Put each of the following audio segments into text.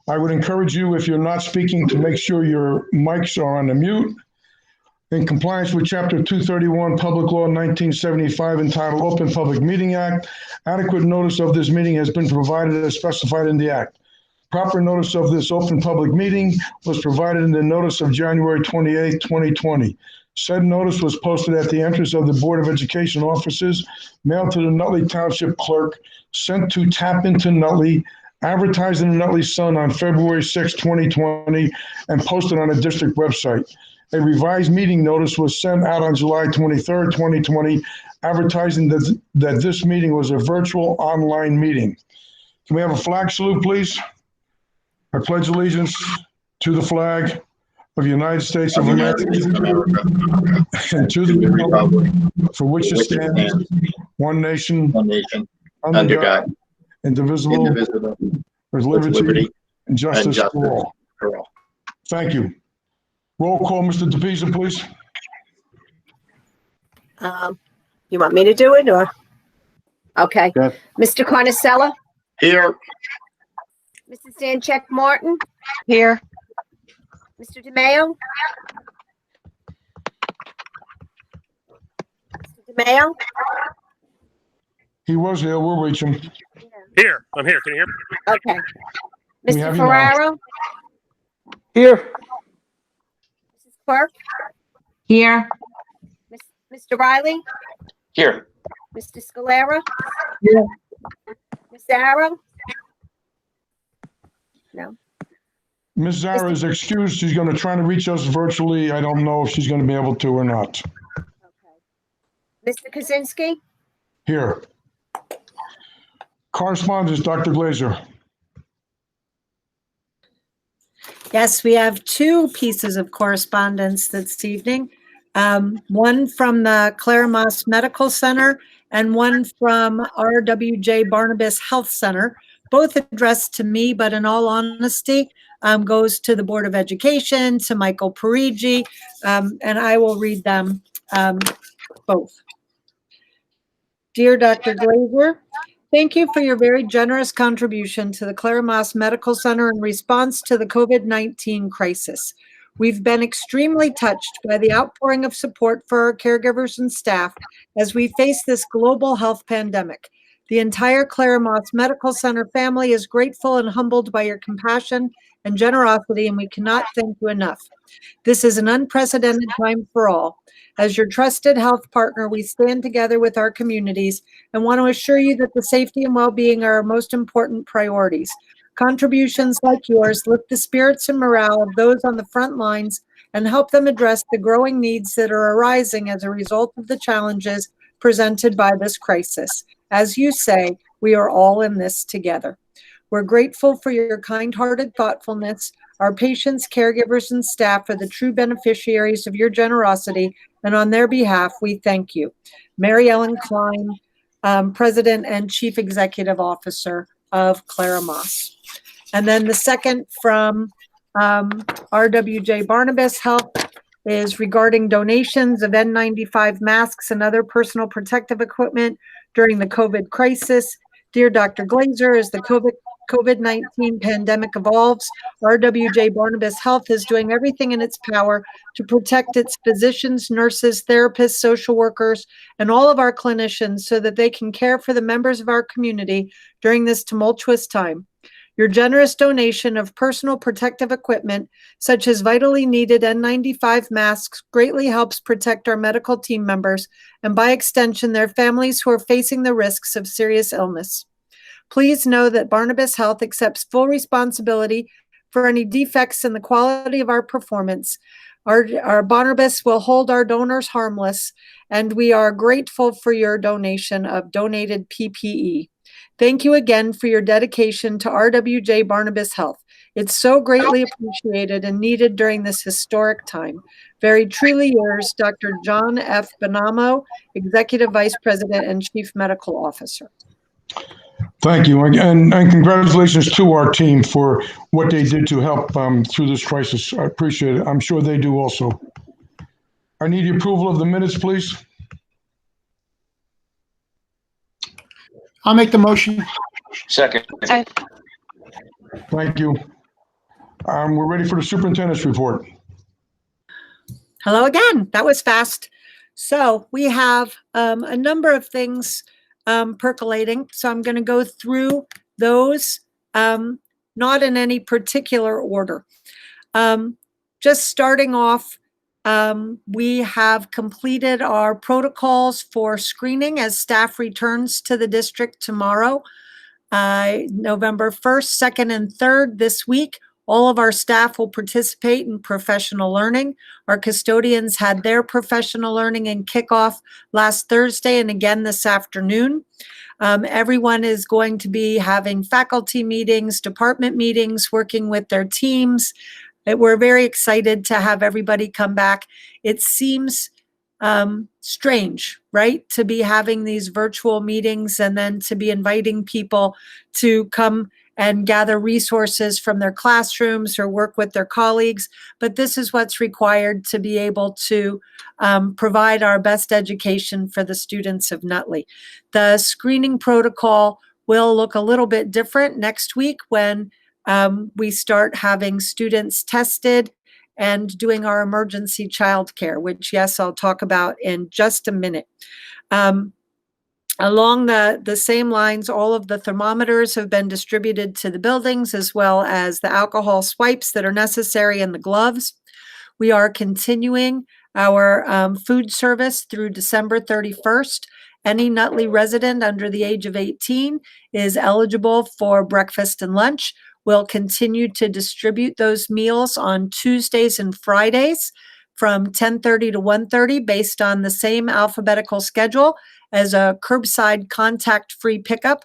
I would encourage you, if you're not speaking, to make sure your mics are on the mute. In compliance with Chapter 231, Public Law 1975, entitled Open Public Meeting Act, adequate notice of this meeting has been provided as specified in the Act. Proper notice of this open public meeting was provided in the notice of January 28, 2020. Said notice was posted at the entrance of the Board of Education offices, mailed to the Nutley Township Clerk, sent to Tap Into Nutley, advertised in the Nutley Sun on February 6, 2020, and posted on the district website. A revised meeting notice was sent out on July 23rd, 2020, advertising that this meeting was a virtual online meeting. Can we have a flag salute, please? I pledge allegiance to the flag of the United States of America and to the republic for which it stands, one nation, under God, indivisible, with liberty and justice for all. Thank you. Roll call, Mr. DePisa, please. You want me to do it, or? Okay. Yeah. Mr. Carnicella? Here. Mrs. Dancheck Martin? Here. Mr. DeMayo? Mr. DeMayo? He was here. We'll reach him. Here. I'm here. Can you hear me? Okay. We Mr. have you now. Ferraro? Here. Mrs. Quirk? Here. Mr. Riley? Here. Mr. Scalera? Here. Ms. Arrow? No. Ms. Zara is excused. She's going to try to reach us virtually. I don't know if she's going to be able to or not. Okay. Mr. Kaczynski? Here. Correspondence, Dr. Glazer. Yes, we have two pieces of correspondence this evening. One from the Claremont Medical Center and one from RWJ Barnabas Health Center, both addressed to me, but in all honesty, goes to the Board of Education, to Michael Parigi, and I will read them both. Dear Dr. Glazer, thank you for your very generous contribution to the Claremont Medical Center in response to the COVID-19 crisis. We've been extremely touched by the outpouring of support for our caregivers and staff as we face this global health pandemic. The entire Claremont Medical Center family is grateful and humbled by your compassion and generosity, and we cannot thank you enough. This is an unprecedented time for all. As your trusted health partner, we stand together with our communities and want to assure you that the safety and well-being are our most important priorities. Contributions like yours lift the spirits and morale of those on the front lines and help them address the growing needs that are arising as a result of the challenges presented by this crisis. As you say, we are all in this together. We're grateful for your kind-hearted thoughtfulness. Our patients, caregivers, and staff are the true beneficiaries of your generosity, and on their behalf, we thank you. Mary Ellen Klein, President and Chief Executive Officer of Claremont. And then the second from RWJ Barnabas Health is regarding donations of N95 masks and other personal protective equipment during the COVID crisis. Dear Dr. Glazer, as the COVID-19 pandemic evolves, RWJ Barnabas Health is doing everything in its power to protect its physicians, nurses, therapists, social workers, and all of our clinicians so that they can care for the members of our community during this tumultuous time. Your generous donation of personal protective equipment, such as vitally needed N95 masks, greatly helps protect our medical team members and, by extension, their families who are facing the risks of serious illness. Please know that Barnabas Health accepts full responsibility for any defects in the quality of our performance. Our Barnabas will hold our donors harmless, and we are grateful for your donation of donated PPE. Thank you again for your dedication to RWJ Barnabas Health. It's so greatly appreciated and needed during this historic time. Very truly yours, Dr. John F. Bonamo, Executive Vice President and Chief Medical Officer. Thank you, and congratulations to our team for what they did to help through this crisis. I appreciate it. I'm sure they do also. I need the approval of the minutes, please. I'll make the motion. Second. Thank you. We're ready for the superintendent's report. Hello again. That was fast. So we have a number of things percolating. So I'm going to go through those, not in any particular order. Just starting off, we have completed our protocols for screening as staff returns to the district tomorrow, November 1st, 2nd, and 3rd this week. All of our staff will participate in professional learning. Our custodians had their professional learning and kickoff last Thursday and again this afternoon. Everyone is going to be having faculty meetings, department meetings, working with their teams. We're very excited to have everybody come back. It seems strange, right? To be having these virtual meetings and then to be inviting people to come and gather resources from their classrooms or work with their colleagues. But this is what's required to be able to provide our best education for the students of Nutley. The screening protocol will look a little bit different next week when we start having students tested and doing our emergency childcare, which, yes, I'll talk about in just a minute. Along the same lines, all of the thermometers have been distributed to the buildings, as well as the alcohol swipes that are necessary and the gloves. We are continuing our food service through December 31st. Any Nutley resident under the age of 18 is eligible for breakfast and lunch. We'll continue to distribute those meals on Tuesdays and Fridays from 10:30 to 1:30 based on the same alphabetical schedule as a curbside contact-free pickup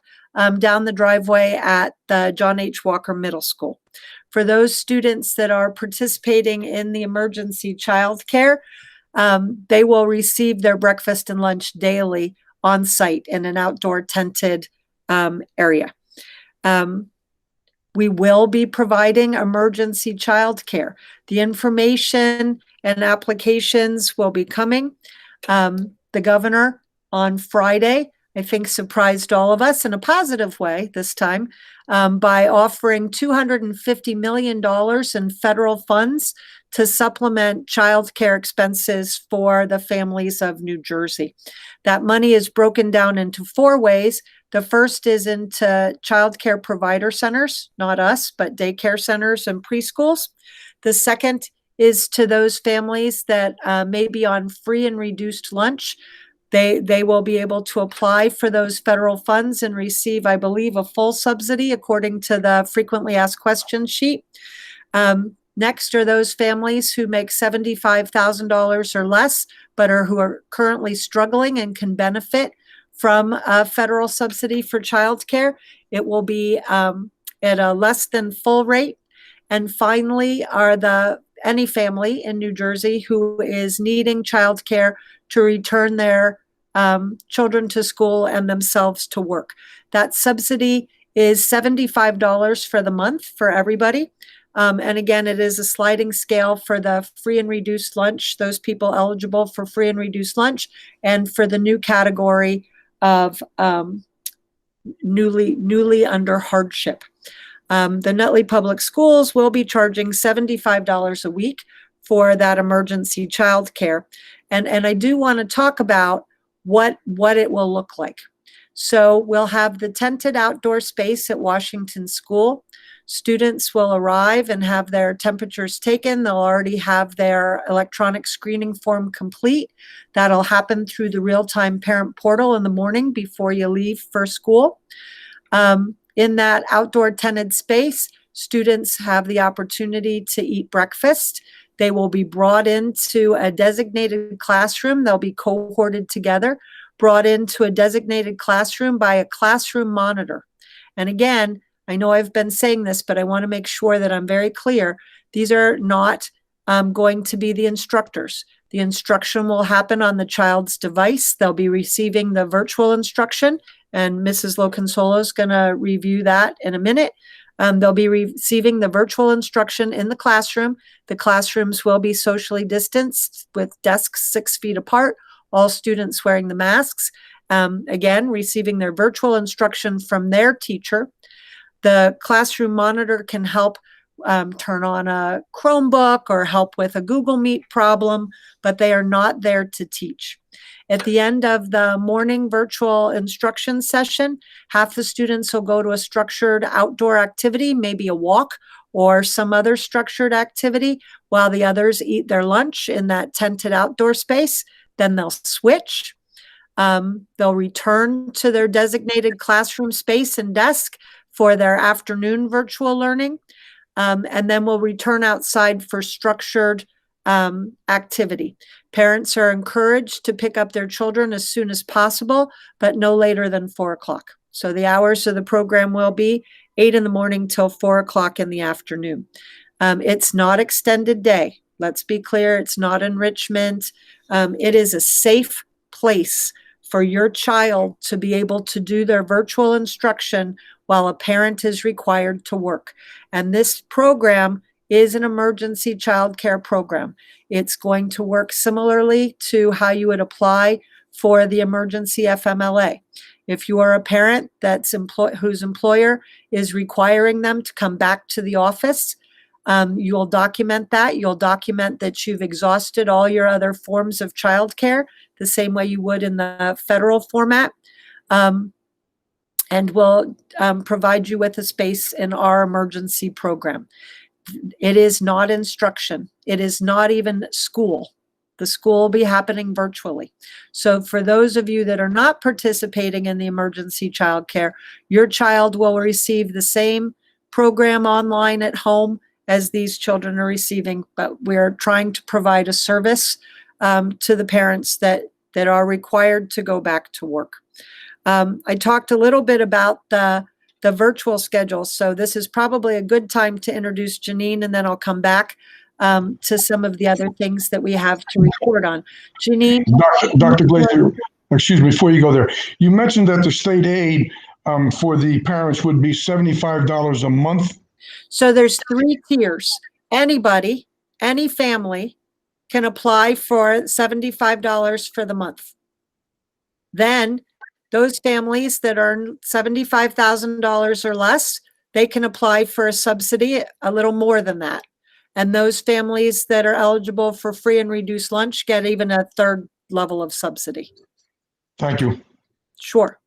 down the driveway at the John H. Walker Middle School. For those students that are participating in the emergency childcare, they will receive their breakfast and lunch daily on site in an outdoor tented area. We will be providing emergency childcare. The information and applications will be coming. The governor on Friday, I think, surprised all of us in a positive way this time by offering $250 million in federal funds to supplement childcare expenses for the families of New Jersey. That money is broken down into 4 ways. The first is into childcare provider centers, not us, but daycare centers and preschools. The second is to those families that may be on free and reduced lunch. They will be able to apply for those federal funds and receive, I believe, a full subsidy according to the frequently asked questions sheet. Next are those families who make $75,000 or less, but who are currently struggling and can benefit from a federal subsidy for childcare. It will be at a less than full rate. And finally are any family in New Jersey who is needing childcare to return their children to school and themselves to work. That subsidy is $75 for the month for everybody. And again, it is a sliding scale for the free and reduced lunch, those people eligible for free and reduced lunch, and for the new category of newly under hardship. The Nutley Public Schools will be charging $75 a week for that emergency childcare. And I do want to talk about what it will look like. So we'll have the tented outdoor space at Washington School. Students will arrive and have their temperatures taken. They'll already have their electronic screening form complete. That'll happen through the real-time parent portal in the morning before you leave for school. In that outdoor tented space, students have the opportunity to eat breakfast. They will be brought into a designated classroom. They'll be cohorted together, brought into a designated classroom by a classroom monitor. And again, I know I've been saying this, but I want to make sure that I'm very clear. These are not going to be the instructors. The instruction will happen on the child's device. They'll be receiving the virtual instruction, and Mrs. Loconsolo is going to review that in a minute. They'll be receiving the virtual instruction in the classroom. The classrooms will be socially distanced with desks 6 feet apart, all students wearing the masks. Again, receiving their virtual instruction from their teacher. The classroom monitor can help turn on a Chromebook or help with a Google Meet problem, but they are not there to teach. At the end of the morning virtual instruction session, half the students will go to a structured outdoor activity, maybe a walk or some other structured activity, while the others eat their lunch in that tented outdoor space. Then they'll switch. They'll return to their designated classroom space and desk for their afternoon virtual learning. And then we'll return outside for structured activity. Parents are encouraged to pick up their children as soon as possible, but no later than 4 o'clock. So the hours of the program will be 8 in the morning till 4 o'clock in the afternoon. It's not extended day. Let's be clear, it's not enrichment. It is a safe place for your child to be able to do their virtual instruction while a parent is required to work. And this program is an emergency childcare program. It's going to work similarly to how you would apply for the emergency FMLA. If you are a parent whose employer is requiring them to come back to the office, you'll document that. You'll document that you've exhausted all your other forms of childcare the same way you would in the federal format. And we'll provide you with a space in our emergency program. It is not instruction. It is not even school. The school will be happening virtually. So for those of you that are not participating in the emergency childcare, your child will receive the same program online at home as these children are receiving, but we're trying to provide a service to the parents that are required to go back to work. I talked a little bit about the virtual schedule, so this is probably a good time to introduce Janine, and then I'll come back to some of the other things that we have to report on. Janine? Dr. Glazer, excuse me, before you go there, you mentioned that the state aid for the parents would be $75 a month. So there's 3 tiers. Anybody, any family can apply for $75 for the month. Then those families that earn $75,000 or less, they can apply for a subsidy a little more than that. And those families that are eligible for free and reduced lunch get even a 3rd level of subsidy. Thank you. Sure.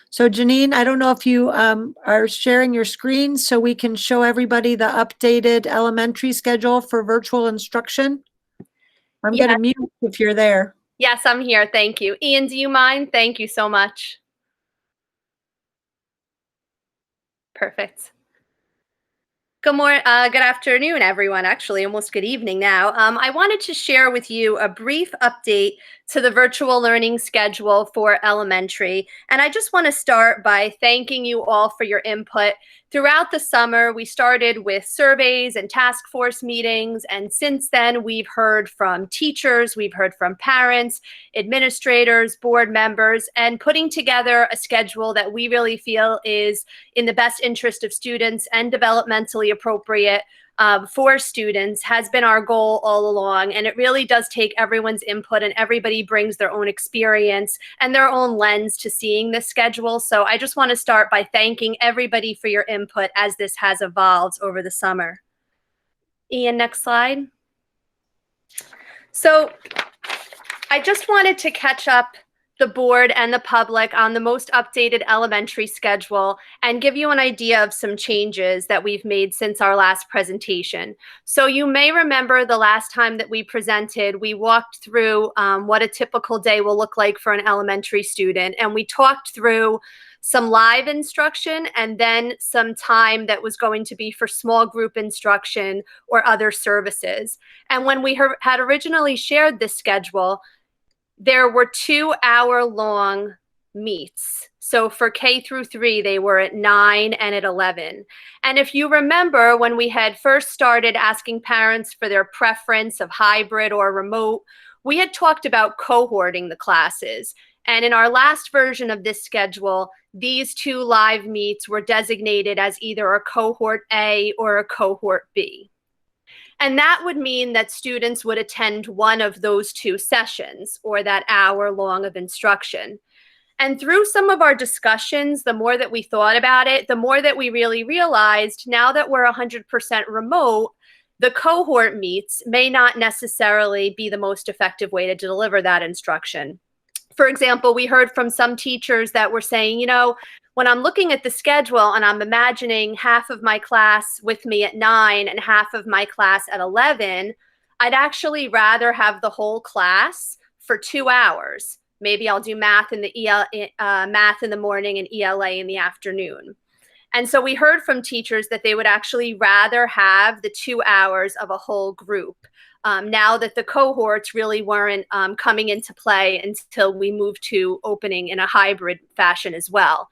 So Janine, I don't know if you are sharing your screen so we can show everybody the updated elementary schedule for virtual instruction. I'm going to mute if you're there. Yes, I'm here. Thank you. Ian, do you mind? Thank you so much. Perfect. Good afternoon, everyone. Actually, almost good evening now. I wanted to share with you a brief update to the virtual learning schedule for elementary. And I just want to start by thanking you all for your input. Throughout the summer, we started with surveys and task force meetings. And since then, we've heard from teachers, we've heard from parents, administrators, board members, and putting together a schedule that we really feel is in the best interest of students and developmentally appropriate for students has been our goal all along. And it really does take everyone's input, and everybody brings their own experience and their own lens to seeing this schedule. So I just want to start by thanking everybody for your input as this has evolved over the summer. Ian, next slide. So I just wanted to catch up the board and the public on the most updated elementary schedule and give you an idea of some changes that we've made since our last presentation. So you may remember the last time that we presented, we walked through what a typical day will look like for an elementary student, and we talked through some live instruction and then some time that was going to be for small group instruction or other services. And when we had originally shared this schedule, there were 2-hour-long meets. So for K through 3, they were at 9 and at 11. And if you remember, when we had first started asking parents for their preference of hybrid or remote, we had talked about cohorting the classes. And in our last version of this schedule, these 2 live meets were designated as either a cohort A or a cohort B. And that would mean that students would attend one of those 2 sessions or that hour long of instruction. And through some of our discussions, the more that we thought about it, the more that we really realized now that we're 100% remote, the cohort meets may not necessarily be the most effective way to deliver that instruction. For example, we heard from some teachers that were saying, you know, when I'm looking at the schedule and I'm imagining half of my class with me at 9 and half of my class at 11, I'd actually rather have the whole class for 2 hours. Maybe I'll do math in the morning and ELA in the afternoon. And so we heard from teachers that they would actually rather have the 2 hours of a whole group now that the cohorts really weren't coming into play until we moved to opening in a hybrid fashion as well.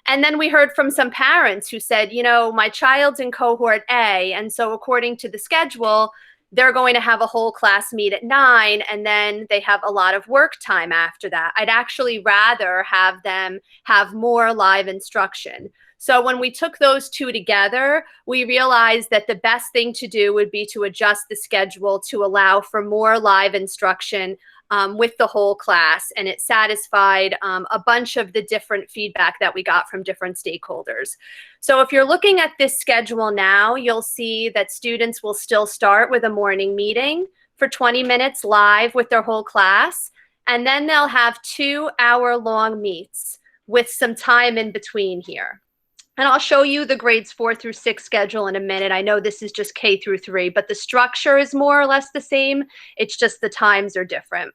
And then we heard from some parents who said, you know, my child's in cohort A, and so according to the schedule, they're going to have a whole class meet at 9, and then they have a lot of work time after that. I'd actually rather have them have more live instruction. So when we took those two together, we realized that the best thing to do would be to adjust the schedule to allow for more live instruction with the whole class. And it satisfied a bunch of the different feedback that we got from different stakeholders. So if you're looking at this schedule now, you'll see that students will still start with a morning meeting for 20 minutes live with their whole class. And then they'll have 2-hour-long meets with some time in between here. And I'll show you the grades 4 through 6 schedule in a minute. I know this is just K through 3, but the structure is more or less the same. It's just the times are different.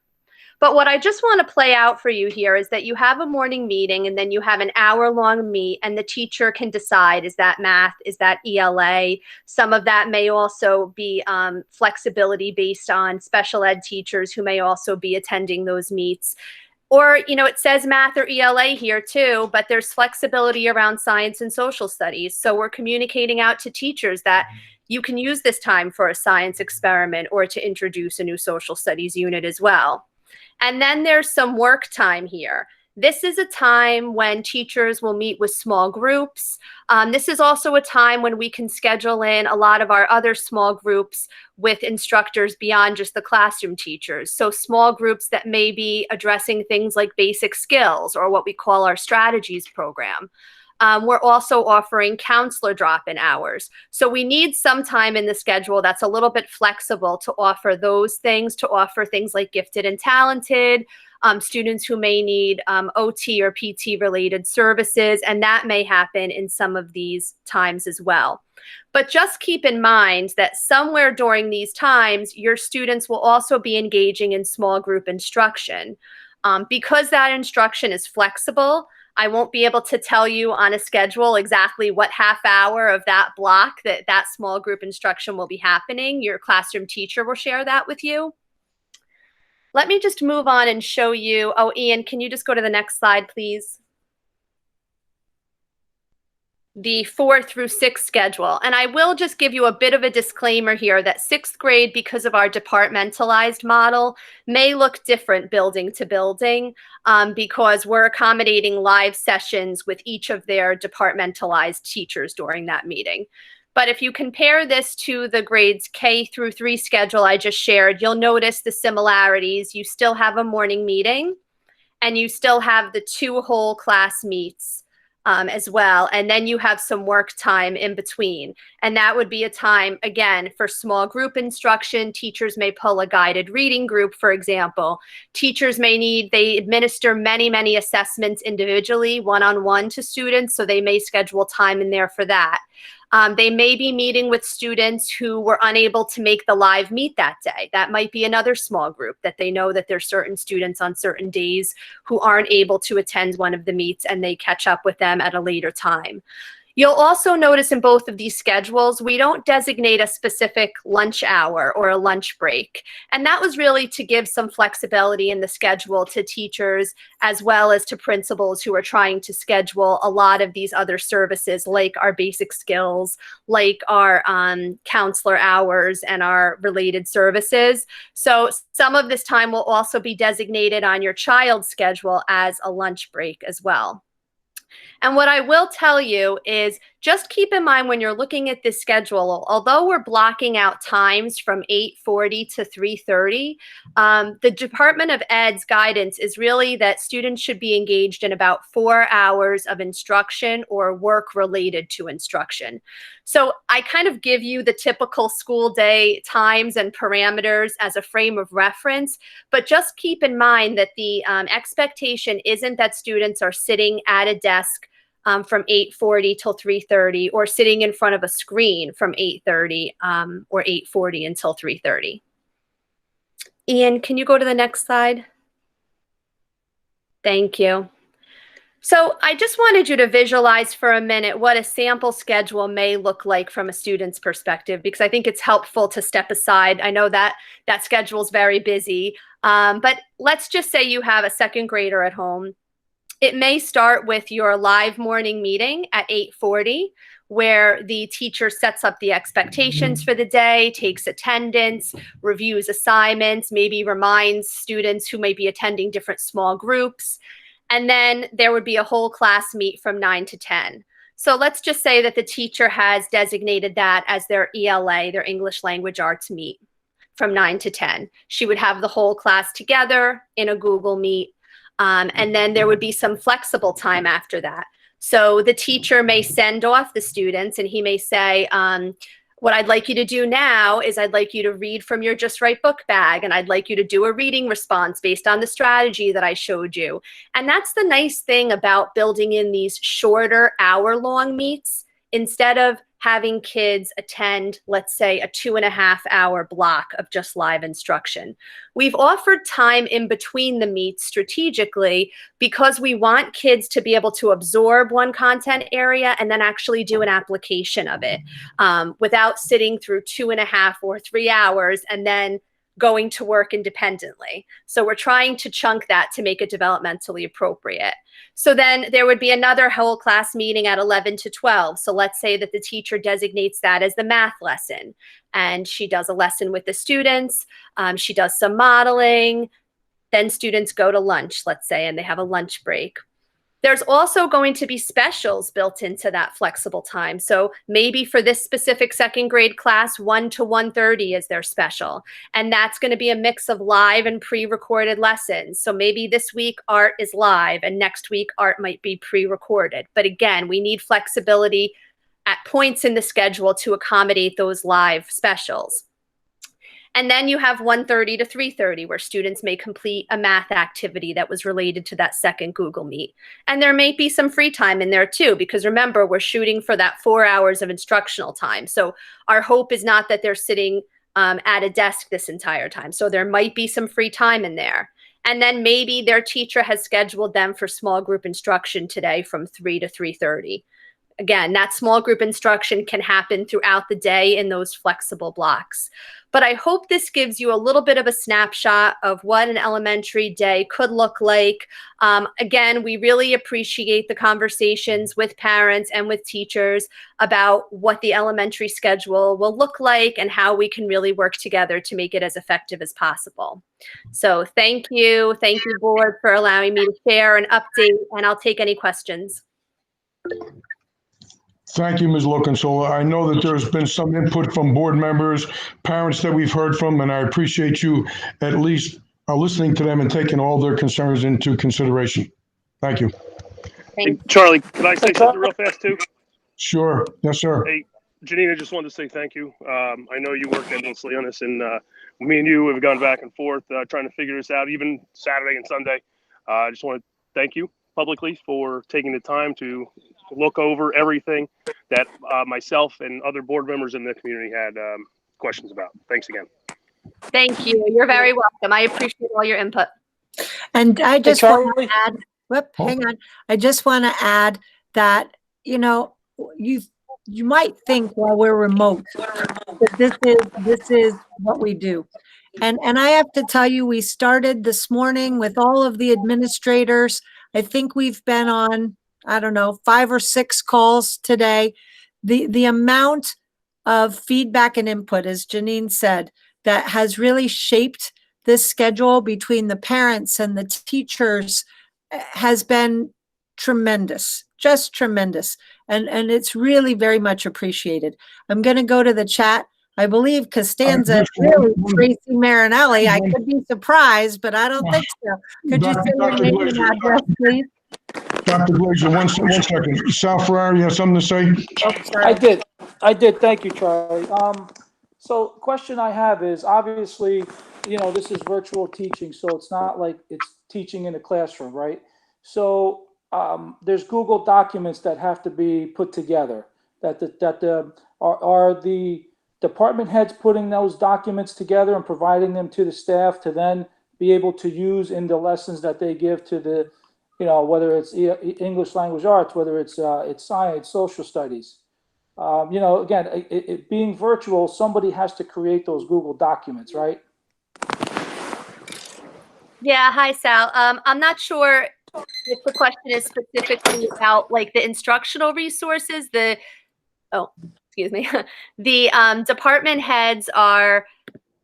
But what I just want to play out for you here is that you have a morning meeting and then you have an hour-long meet, and the teacher can decide, is that math, is that ELA? Some of that may also be flexibility based on special ed teachers who may also be attending those meets. Or, you know, it says math or ELA here too, but there's flexibility around science and social studies. So we're communicating out to teachers that you can use this time for a science experiment or to introduce a new social studies unit as well. And then there's some work time here. This is a time when teachers will meet with small groups. This is also a time when we can schedule in a lot of our other small groups with instructors beyond just the classroom teachers. So small groups that may be addressing things like basic skills or what we call our strategies program. We're also offering counselor drop-in hours. So we need some time in the schedule that's a little bit flexible to offer those things, to offer things like gifted and talented, students who may need OT or PT related services, and that may happen in some of these times as well. But just keep in mind that somewhere during these times, your students will also be engaging in small group instruction. Because that instruction is flexible, I won't be able to tell you on a schedule exactly what half hour of that block that small group instruction will be happening. Your classroom teacher will share that with you. Let me just move on and show you. Oh, Ian, can you just go to the next slide, please? The 4 through 6 schedule. And I will just give you a bit of a disclaimer here that 6th grade, because of our departmentalized model, may look different building to building because we're accommodating live sessions with each of their departmentalized teachers during that meeting. But if you compare this to the grades K through 3 schedule I just shared, you'll notice the similarities. You still have a morning meeting and you still have the 2 whole class meets as well. And then you have some work time in between. And that would be a time, again, for small group instruction. Teachers may pull a guided reading group, for example. Teachers they administer many, many assessments individually, one-on-one to students, so they may schedule time in there for that. They may be meeting with students who were unable to make the live meet that day. That might be another small group that they know that there's certain students on certain days who aren't able to attend one of the meets, and they catch up with them at a later time. You'll also notice in both of these schedules, we don't designate a specific lunch hour or a lunch break. And that was really to give some flexibility in the schedule to teachers as well as to principals who are trying to schedule a lot of these other services like our basic skills, like our counselor hours and our related services. So some of this time will also be designated on your child's schedule as a lunch break as well. And what I will tell you is just keep in mind when you're looking at this schedule, although we're blocking out times from 8:40 to 3:30, the Department of Ed's guidance is really that students should be engaged in about 4 hours of instruction or work related to instruction. So I kind of give you the typical school day times and parameters as a frame of reference, but just keep in mind that the expectation isn't that students are sitting at a desk from 8:40 till 3:30 or sitting in front of a screen from 8:30 or 8:40 until 3:30. Ian, can you go to the next slide? Thank you. So I just wanted you to visualize for a minute what a sample schedule may look like from a student's perspective, because I think it's helpful to step aside. I know that that schedule is very busy, but let's just say you have a second grader at home. It may start with your live morning meeting at 8:40, where the teacher sets up the expectations for the day, takes attendance, reviews assignments, maybe reminds students who may be attending different small groups. And then there would be a whole class meet from 9 to 10. So let's just say that the teacher has designated that as their ELA, their English Language Arts meet from 9 to 10. She would have the whole class together in a Google Meet. And then there would be some flexible time after that. So the teacher may send off the students and he may say, what I'd like you to do now is I'd like you to read from your Just Right book bag, and I'd like you to do a reading response based on the strategy that I showed you. And that's the nice thing about building in these shorter hour-long meets. Instead of having kids attend, let's say, a 2.5-hour block of just live instruction, we've offered time in between the meets strategically because we want kids to be able to absorb one content area and then actually do an application of it without sitting through 2.5 or 3 hours and then going to work independently. So we're trying to chunk that to make it developmentally appropriate. So then there would be another whole class meeting at 11 to 12. So let's say that the teacher designates that as the math lesson, and she does a lesson with the students. She does some modeling. Then students go to lunch, let's say, and they have a lunch break. There's also going to be specials built into that flexible time. So maybe for this specific second grade class, 1 to 1:30 is their special. And that's going to be a mix of live and pre-recorded lessons. So maybe this week art is live and next week art might be pre-recorded. But again, we need flexibility at points in the schedule to accommodate those live specials. And then you have 1:30 to 3:30 where students may complete a math activity that was related to that second Google Meet. And there may be some free time in there too, because remember, we're shooting for that 4 hours of instructional time. So our hope is not that they're sitting at a desk this entire time. So there might be some free time in there. And then maybe their teacher has scheduled them for small group instruction today from 3 to 3:30. Again, that small group instruction can happen throughout the day in those flexible blocks. But I hope this gives you a little bit of a snapshot of what an elementary day could look like. Again, we really appreciate the conversations with parents and with teachers about what the elementary schedule will look like and how we can really work together to make it as effective as possible. So thank you. Thank you, board, for allowing me to share an update, and I'll take any questions. Thank you, Ms. Loconsola. I know that there's been some input from board members, parents that we've heard from, and I appreciate you at least listening to them and taking all their concerns into consideration. Thank you. Hey, Charlie, can I say something real fast too? Sure. Yes, sir. Hey, Janine, I just wanted to say thank you. I know you worked endlessly on this, and me and you have gone back and forth trying to figure this out, even Saturday and Sunday. I just want to thank you publicly for taking the time to look over everything that myself and other board members in the community had questions about. Thanks again. Thank you. You're very welcome. I appreciate all your input. And I just want to Charlie? add, hang on. I just want to add that, you know, you might think while we're remote that this is what we do. And I have to tell you, we started this morning with all of the administrators. I think we've been on, I don't know, 5 or 6 calls today. The amount of feedback and input, as Janine said, that has really shaped this schedule between the parents and the teachers has been tremendous, just tremendous. and it's really very much appreciated. I'm going to go to the chat. I believe Costanza, really, Tracy Marinelli. I could be surprised, but I don't think so. Could you say your name and address, please? Dr. Glazer, one second. Sal Ferrari, you have something to say? Oh, sorry. I did. Thank you, Charlie. So question I have is, obviously, this is virtual teaching, so it's not like it's teaching in a classroom, right? So there's Google documents that have to be put together. Are the department heads putting those documents together and providing them to the staff to then be able to use in the lessons that they give to the, whether it's English language arts, whether it's science, social studies. Again, it being virtual, somebody has to create those Google documents, right? Yeah, hi, Sal. I'm not sure if the question is specifically about like the instructional resources, the department heads are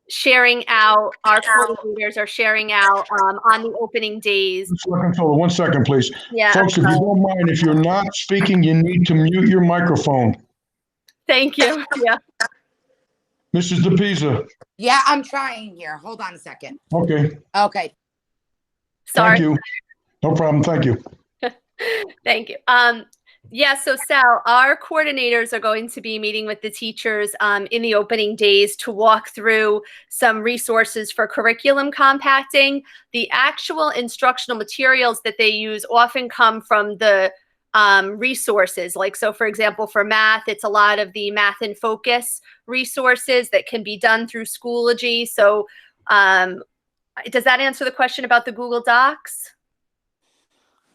sharing out, our coordinators are sharing out on the opening days. One second, please. Yeah. Folks, if you don't mind, if you're not speaking, you need to mute your microphone. Thank you. Yeah. Mrs. DePisa. Yeah, I'm trying here. Hold on a second. Okay. Okay. Sorry. Thank you. No problem. Thank you. Thank you. Yeah, so Sal, our coordinators are going to be meeting with the teachers in the opening days to walk through some resources for curriculum compacting. The actual instructional materials that they use often come from the resources. Like, so for example, for math, it's a lot of the Math in Focus resources that can be done through Schoology. So does that answer the question about the Google Docs?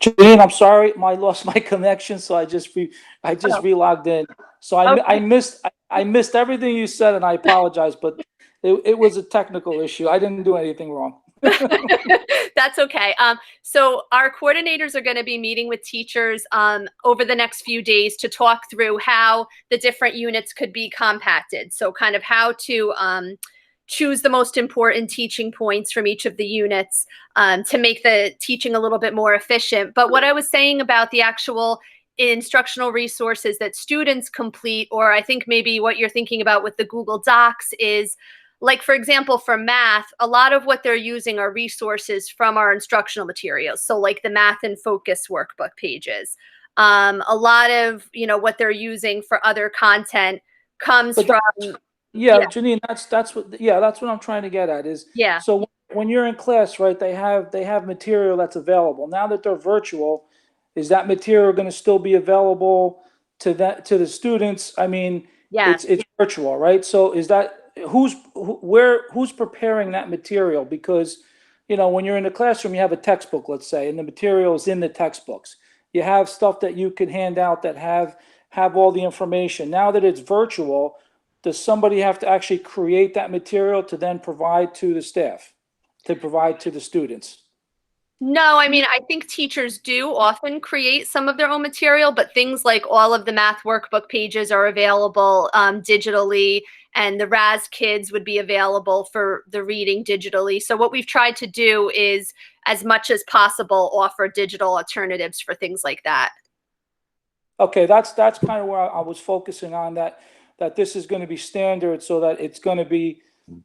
Janine, I'm sorry, I lost my connection, so I just re-logged in. So I missed everything you said, and I apologize, but it was a technical issue. I didn't do anything wrong. That's okay. So our coordinators are going to be meeting with teachers over the next few days to talk through how the different units could be compacted. So kind of how to choose the most important teaching points from each of the units to make the teaching a little bit more efficient. But what I was saying about the actual instructional resources that students complete, or I think maybe what you're thinking about with the Google Docs is, like, for example, for math, a lot of what they're using are resources from our instructional materials. So like the Math in Focus workbook pages. A lot of, what they're using for other content comes from... Yeah, Janine, that's what I'm trying to get at is, yeah. So when you're in class, right, they have material that's available. Now that they're virtual, is that material going to still be available to the students? I mean, yes. It's virtual, right? So is that who's preparing that material? Because when you're in the classroom, you have a textbook, let's say, and the material is in the textbooks. You have stuff that you can hand out that have all the information. Now that it's virtual, does somebody have to actually create that material to then provide to the staff, to provide to the students? No, I mean, I think teachers do often create some of their own material, but things like all of the math workbook pages are available digitally, and the RAS kids would be available for the reading digitally. So what we've tried to do is, as much as possible, offer digital alternatives for things like that. Okay, that's kind of where I was focusing on, that this is going to be standard, so that it's going to be,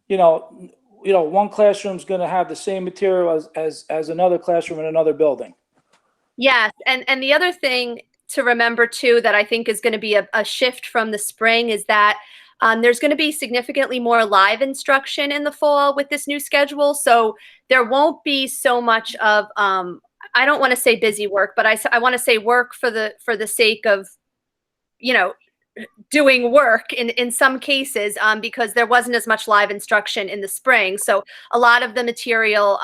one classroom is going to have the same material as another classroom in another building. Yes, and the other thing to remember too that I think is going to be a shift from the spring is that there's going to be significantly more live instruction in the fall with this new schedule. So there won't be so much of I don't want to say busy work, but I want to say work for the sake of doing work in some cases because there wasn't as much live instruction in the spring. So a lot of the material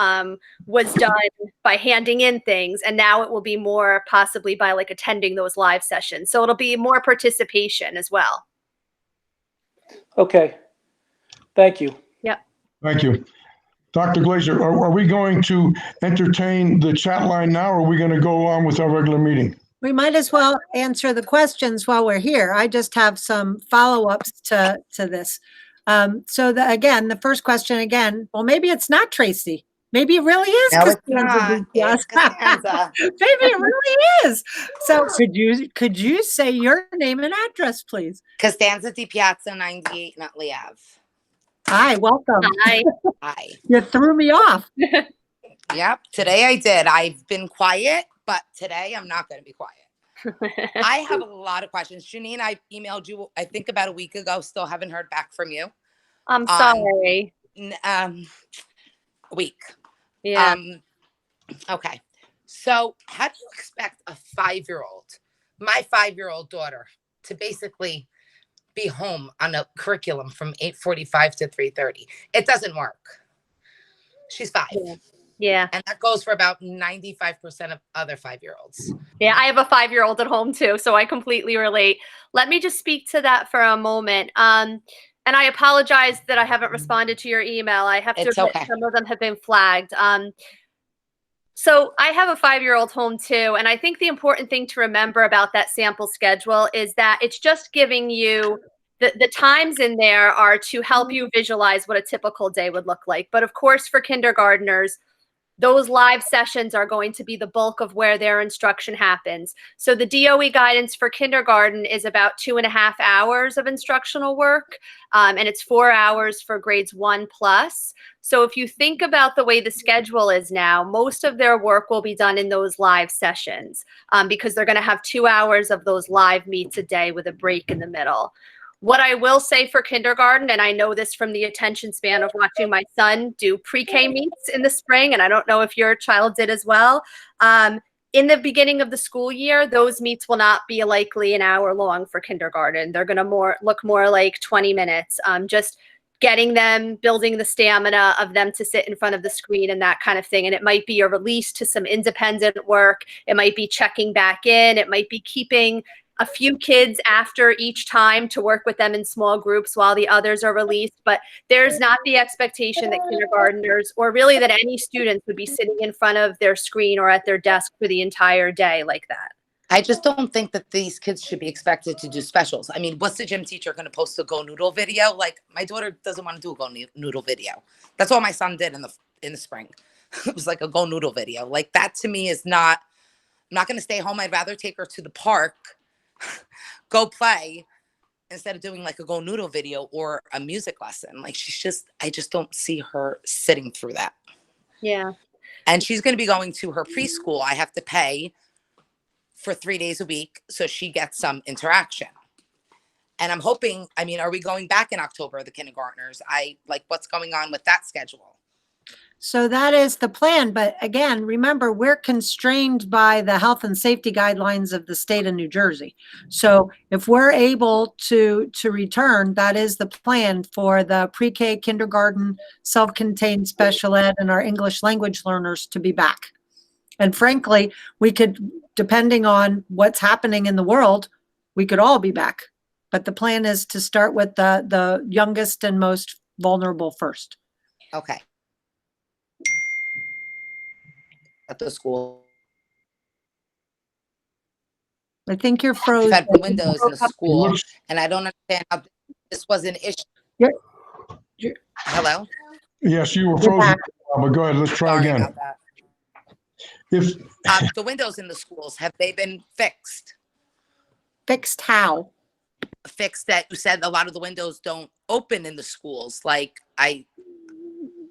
was done by handing in things, and now it will be more possibly by like attending those live sessions. So it'll be more participation as well. Okay. Thank you. Yep. Thank you. Dr. Glazer, are we going to entertain the chat line now, or are we going to go on with our regular meeting? We might as well answer the questions while we're here. I just have some follow-ups to this. So again, the first question again, well, maybe it's not Tracy. Maybe it really is No, it's Costanza not. DiPiazza. It's Costanza. Maybe it really is. So could you say your name and address, please? Costanza Di Piazza, 98 Nutley Ave. Hi, welcome. Hi. Hi. You threw me off. Yep. Today I did. I've been quiet, but today I'm not going to be quiet. I have a lot of questions. Janine, I emailed you, I think about a week ago. Still haven't heard back from you. I'm sorry. A week. Yeah. Okay. So how do you expect a 5-year-old, my 5-year-old daughter, to basically be home on a curriculum from 8:45 to 3:30? It doesn't work. She's 5. Yeah. And that goes for about 95% of other 5-year-olds. Yeah, I have a 5-year-old at home too, so I completely relate. Let me just speak to that for a moment. And I apologize that I haven't responded to your email. I have to It's admit okay. some of them have been flagged. So I have a 5-year-old home too, and I think the important thing to remember about that sample schedule is that it's just giving you the times in there are to help you visualize what a typical day would look like. But of course, for kindergartners, those live sessions are going to be the bulk of where their instruction happens. So the DOE guidance for kindergarten is about 2.5 hours of instructional work, and it's 4 hours for grades 1+. So if you think about the way the schedule is now, most of their work will be done in those live sessions because they're going to have 2 hours of those live meets a day with a break in the middle. What I will say for kindergarten, and I know this from the attention span of watching my son do pre-K meets in the spring, and I don't know if your child did as well. In the beginning of the school year, those meets will not be likely an hour long for kindergarten. They're going to look more like 20 minutes, just getting them, building the stamina of them to sit in front of the screen and that kind of thing. And it might be a release to some independent work. It might be checking back in. It might be keeping a few kids after each time to work with them in small groups while the others are released. But there's not the expectation that kindergartners or really that any students would be sitting in front of their screen or at their desk for the entire day like that. I just don't think that these kids should be expected to do specials. I mean, what's the gym teacher going to post a Go Noodle video? Like, my daughter doesn't want to do a Go Noodle video. That's all my son did in the spring. It was like a Go Noodle video. Like, that to me is not, I'm not going to stay home. I'd rather take her to the park, go play, instead of doing like a Go Noodle video or a music lesson. Like, I just don't see her sitting through that. Yeah. And she's going to be going to her preschool. I have to pay for 3 days a week so she gets some interaction. And I'm hoping, I mean, are we going back in October, the kindergartners? What's going on with that schedule? So that is the plan. But again, remember, we're constrained by the health and safety guidelines of the state of New Jersey. So if we're able to return, that is the plan for the pre-K, kindergarten, self-contained special ed, and our English language learners to be back. And frankly, we could, depending on what's happening in the world, we could all be back. But the plan is to start with the youngest and most vulnerable first. Okay. At the school. I think you're We've frozen. had windows in the school, and I don't understand how this was an issue. You're- Hello? Yes, you were You're frozen, back. but go ahead, let's try Sorry again. about that. If, The windows in the schools, have they been fixed? Fixed how? Fixed that you said a lot of the windows don't open in the schools.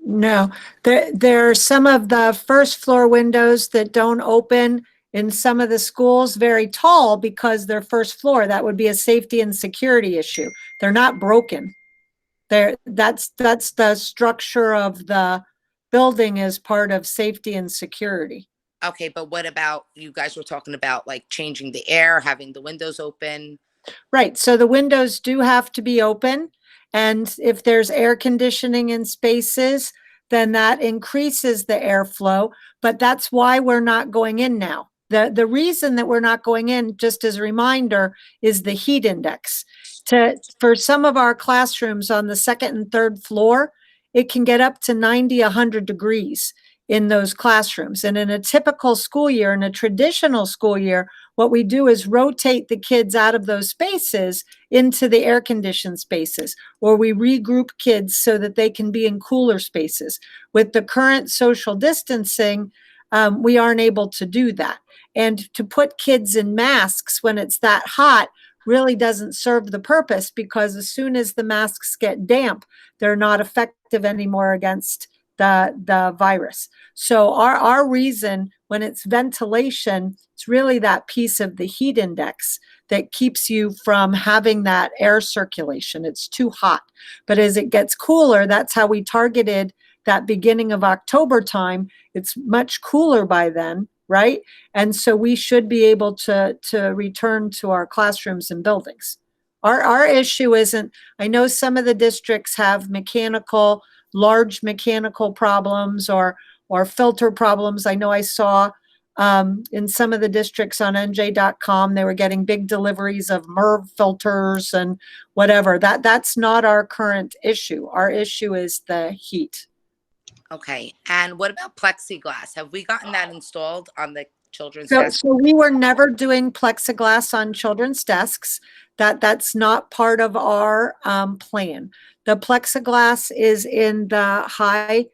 No, there are some of the first floor windows that don't open in some of the schools very tall because they're first floor. That would be a safety and security issue. They're not broken. That's the structure of the building as part of safety and security. Okay, but what about, you guys were talking about like changing the air, having the windows open? Right. So the windows do have to be open. And if there's air conditioning in spaces, then that increases the airflow. But that's why we're not going in now. The reason that we're not going in, just as a reminder, is the heat index. For some of our classrooms on the second and third floor, it can get up to 90, 100 degrees in those classrooms. And in a typical school year, in a traditional school year, what we do is rotate the kids out of those spaces into the air conditioned spaces, or we regroup kids so that they can be in cooler spaces. With the current social distancing, we aren't able to do that. And to put kids in masks when it's that hot really doesn't serve the purpose, because as soon as the masks get damp, they're not effective anymore against the virus. So our reason, when it's ventilation, it's really that piece of the heat index that keeps you from having that air circulation. It's too hot. But as it gets cooler, that's how we targeted that beginning of October time. It's much cooler by then, right? And so we should be able to return to our classrooms and buildings. Our issue isn't, I know some of the districts have large mechanical problems or filter problems. I know I saw in some of the districts on NJ.com, they were getting big deliveries of MERV filters and whatever. That's not our current issue. Our issue is the heat. Okay. And what about plexiglass? Have we gotten that installed on the children's So desks? we were never doing plexiglass on children's desks. That's not part of our plan. The plexiglass is in the high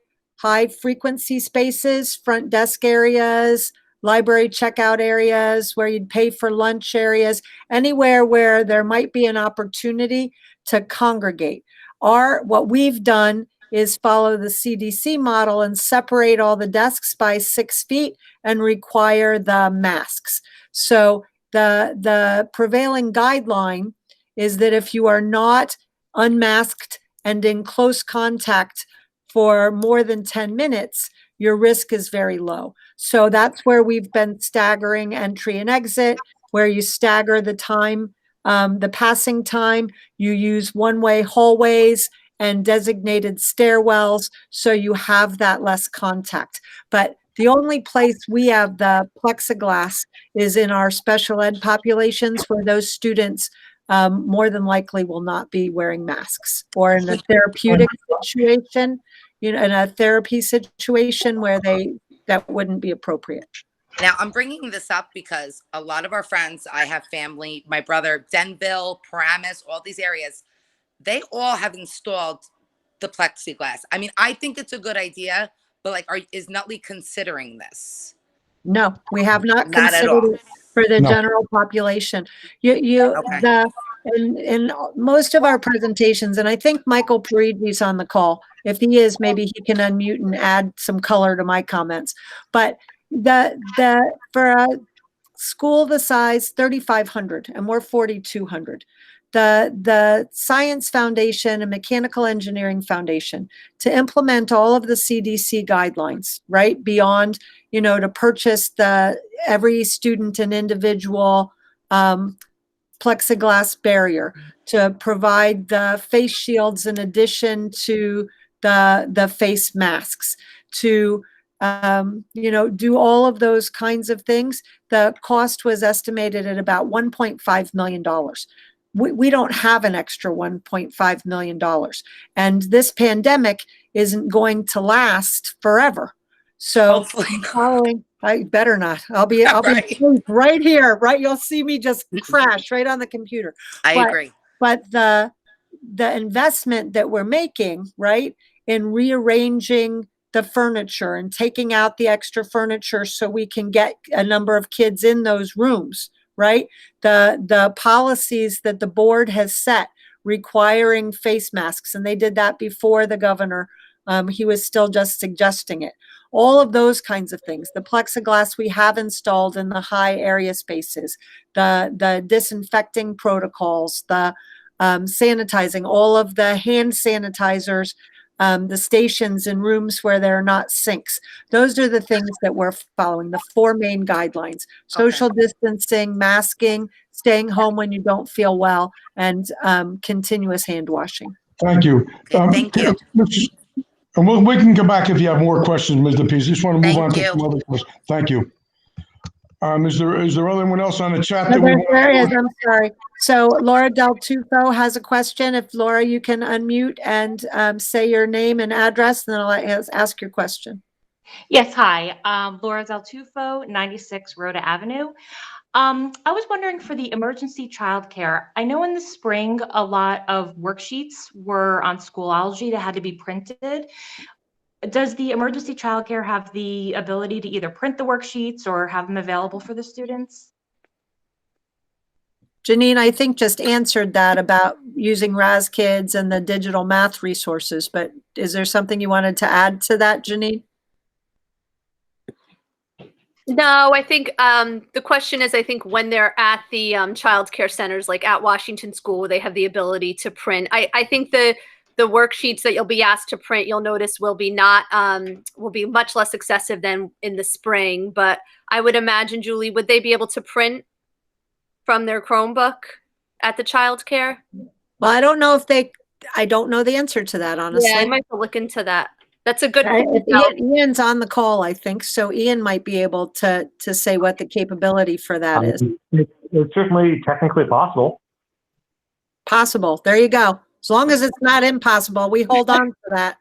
frequency spaces, front desk areas, library checkout areas, where you'd pay for lunch areas, anywhere where there might be an opportunity to congregate. What we've done is follow the CDC model and separate all the desks by 6 feet and require the masks. So the prevailing guideline is that if you are not unmasked and in close contact for more than 10 minutes, your risk is very low. So that's where we've been staggering entry and exit, where you stagger the time, the passing time. You use one-way hallways and designated stairwells, so you have that less contact. But the only place we have the plexiglass is in our special ed populations, where those students more than likely will not be wearing masks, or in a therapeutic situation, in a therapy situation where that wouldn't be appropriate. Now, I'm bringing this up because a lot of our friends, I have family, my brother, Denville, Paramus, all these areas, they all have installed the plexiglass. I mean, I think it's a good idea, but is Nutley considering this? No, we have not Not at considered all. it for the No. general population. Okay. In most of our presentations, and I think Michael Parigi's on the call. If he is, maybe he can unmute and add some color to my comments. But for a school the size 3,500, and we're 4,200. The Science Foundation and Mechanical Engineering Foundation, to implement all of the CDC guidelines, right? Beyond, to purchase every student an individual plexiglass barrier, to provide the face shields in addition to the face masks, to do all of those kinds of things. The cost was estimated at about $1.5 million. We don't have an extra $1.5 million. And this pandemic isn't going to last forever. So Hopefully. I better not. I'll be right here, right? You'll see me just crash right on the computer. I agree. But the investment that we're making, right, in rearranging the furniture and taking out the extra furniture so we can get a number of kids in those rooms, right? The policies that the board has set requiring face masks, and they did that before the governor. He was still just suggesting it. All of those kinds of things. The plexiglass we have installed in the high area spaces, the disinfecting protocols, the sanitizing, all of the hand sanitizers, the stations in rooms where there are not sinks. Those are the things that we're following, the 4 main guidelines: social distancing, masking, staying home when you don't feel well, and continuous hand washing. Thank you. Okay, thank you. And we can come back if you have more questions, Ms. DePiece. Just want to move on to some other questions. Thank you. Is there anyone else on the chat that we want? There is, I'm sorry. So Laura Del Tufo has a question. If Laura, you can unmute and say your name and address, and then I'll ask your question. Yes, hi. Laura Del Tufo, 96 Rhoda Avenue. I was wondering for the emergency childcare, I know in the spring, a lot of worksheets were on Schoology that had to be printed. Does the emergency childcare have the ability to either print the worksheets or have them available for the students? Janine, I think just answered that about using Kids and the digital math resources, but is there something you wanted to add to that, Janine? No, I think the question is, I think when they're at the child care centers, like at Washington School, they have the ability to print. I think the worksheets that you'll be asked to print, you'll notice will be much less excessive than in the spring. But I would imagine, Julie, would they be able to print from their Chromebook at the child care? Well, I don't know the answer to that, honestly. Yeah, I might have to look into that. That's a good Ian's on the call, I think, so Ian might be able to say what the capability for that is. It's certainly technically possible. Possible. There you go. As long as it's not impossible, we hold on to that.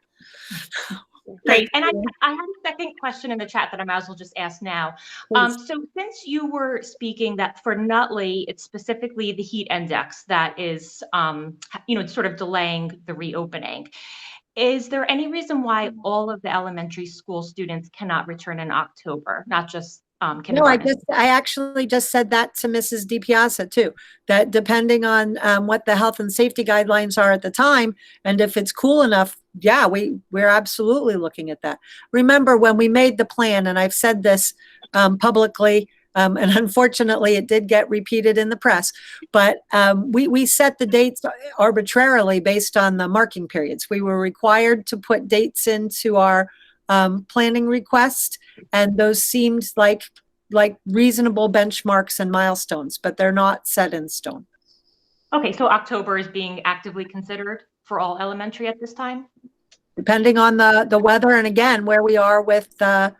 Great. And I have a second question in the chat that I might as well just ask now. So since you were speaking that for Nutley, it's specifically the heat index that is, sort of delaying the reopening. Is there any reason why all of the elementary school students cannot return in October, not just kindergarten? No, I actually just said that to Mrs. DiPiazza too, that depending on what the health and safety guidelines are at the time, and if it's cool enough, yeah, we're absolutely looking at that. Remember when we made the plan, and I've said this publicly, and unfortunately it did get repeated in the press, but we set the dates arbitrarily based on the marking periods. We were required to put dates into our planning request, and those seemed like reasonable benchmarks and milestones, but they're not set in stone. Okay, so October is being actively considered for all elementary at this time? Depending on the weather, and again, where we are with the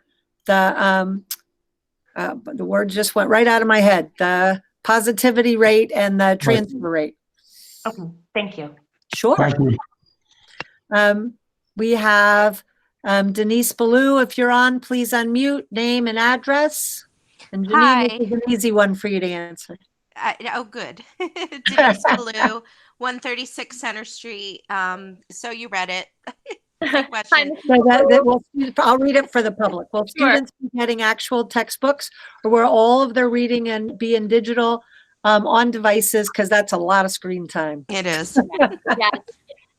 word just went right out of my head, the positivity rate and the transfer rate. Okay, thank you. Sure. Thank you. We have Denise Ballou. If you're on, please unmute, name and address. And Janine, Hi. this is an easy one for you to answer. Oh, good. Denise Ballou, 136 Center Street. So you read it. Question. I'll read it for the public. Will students be getting actual textbooks, or will all of their reading and be in digital on devices? Because that's a lot of screen time. It is. Yes,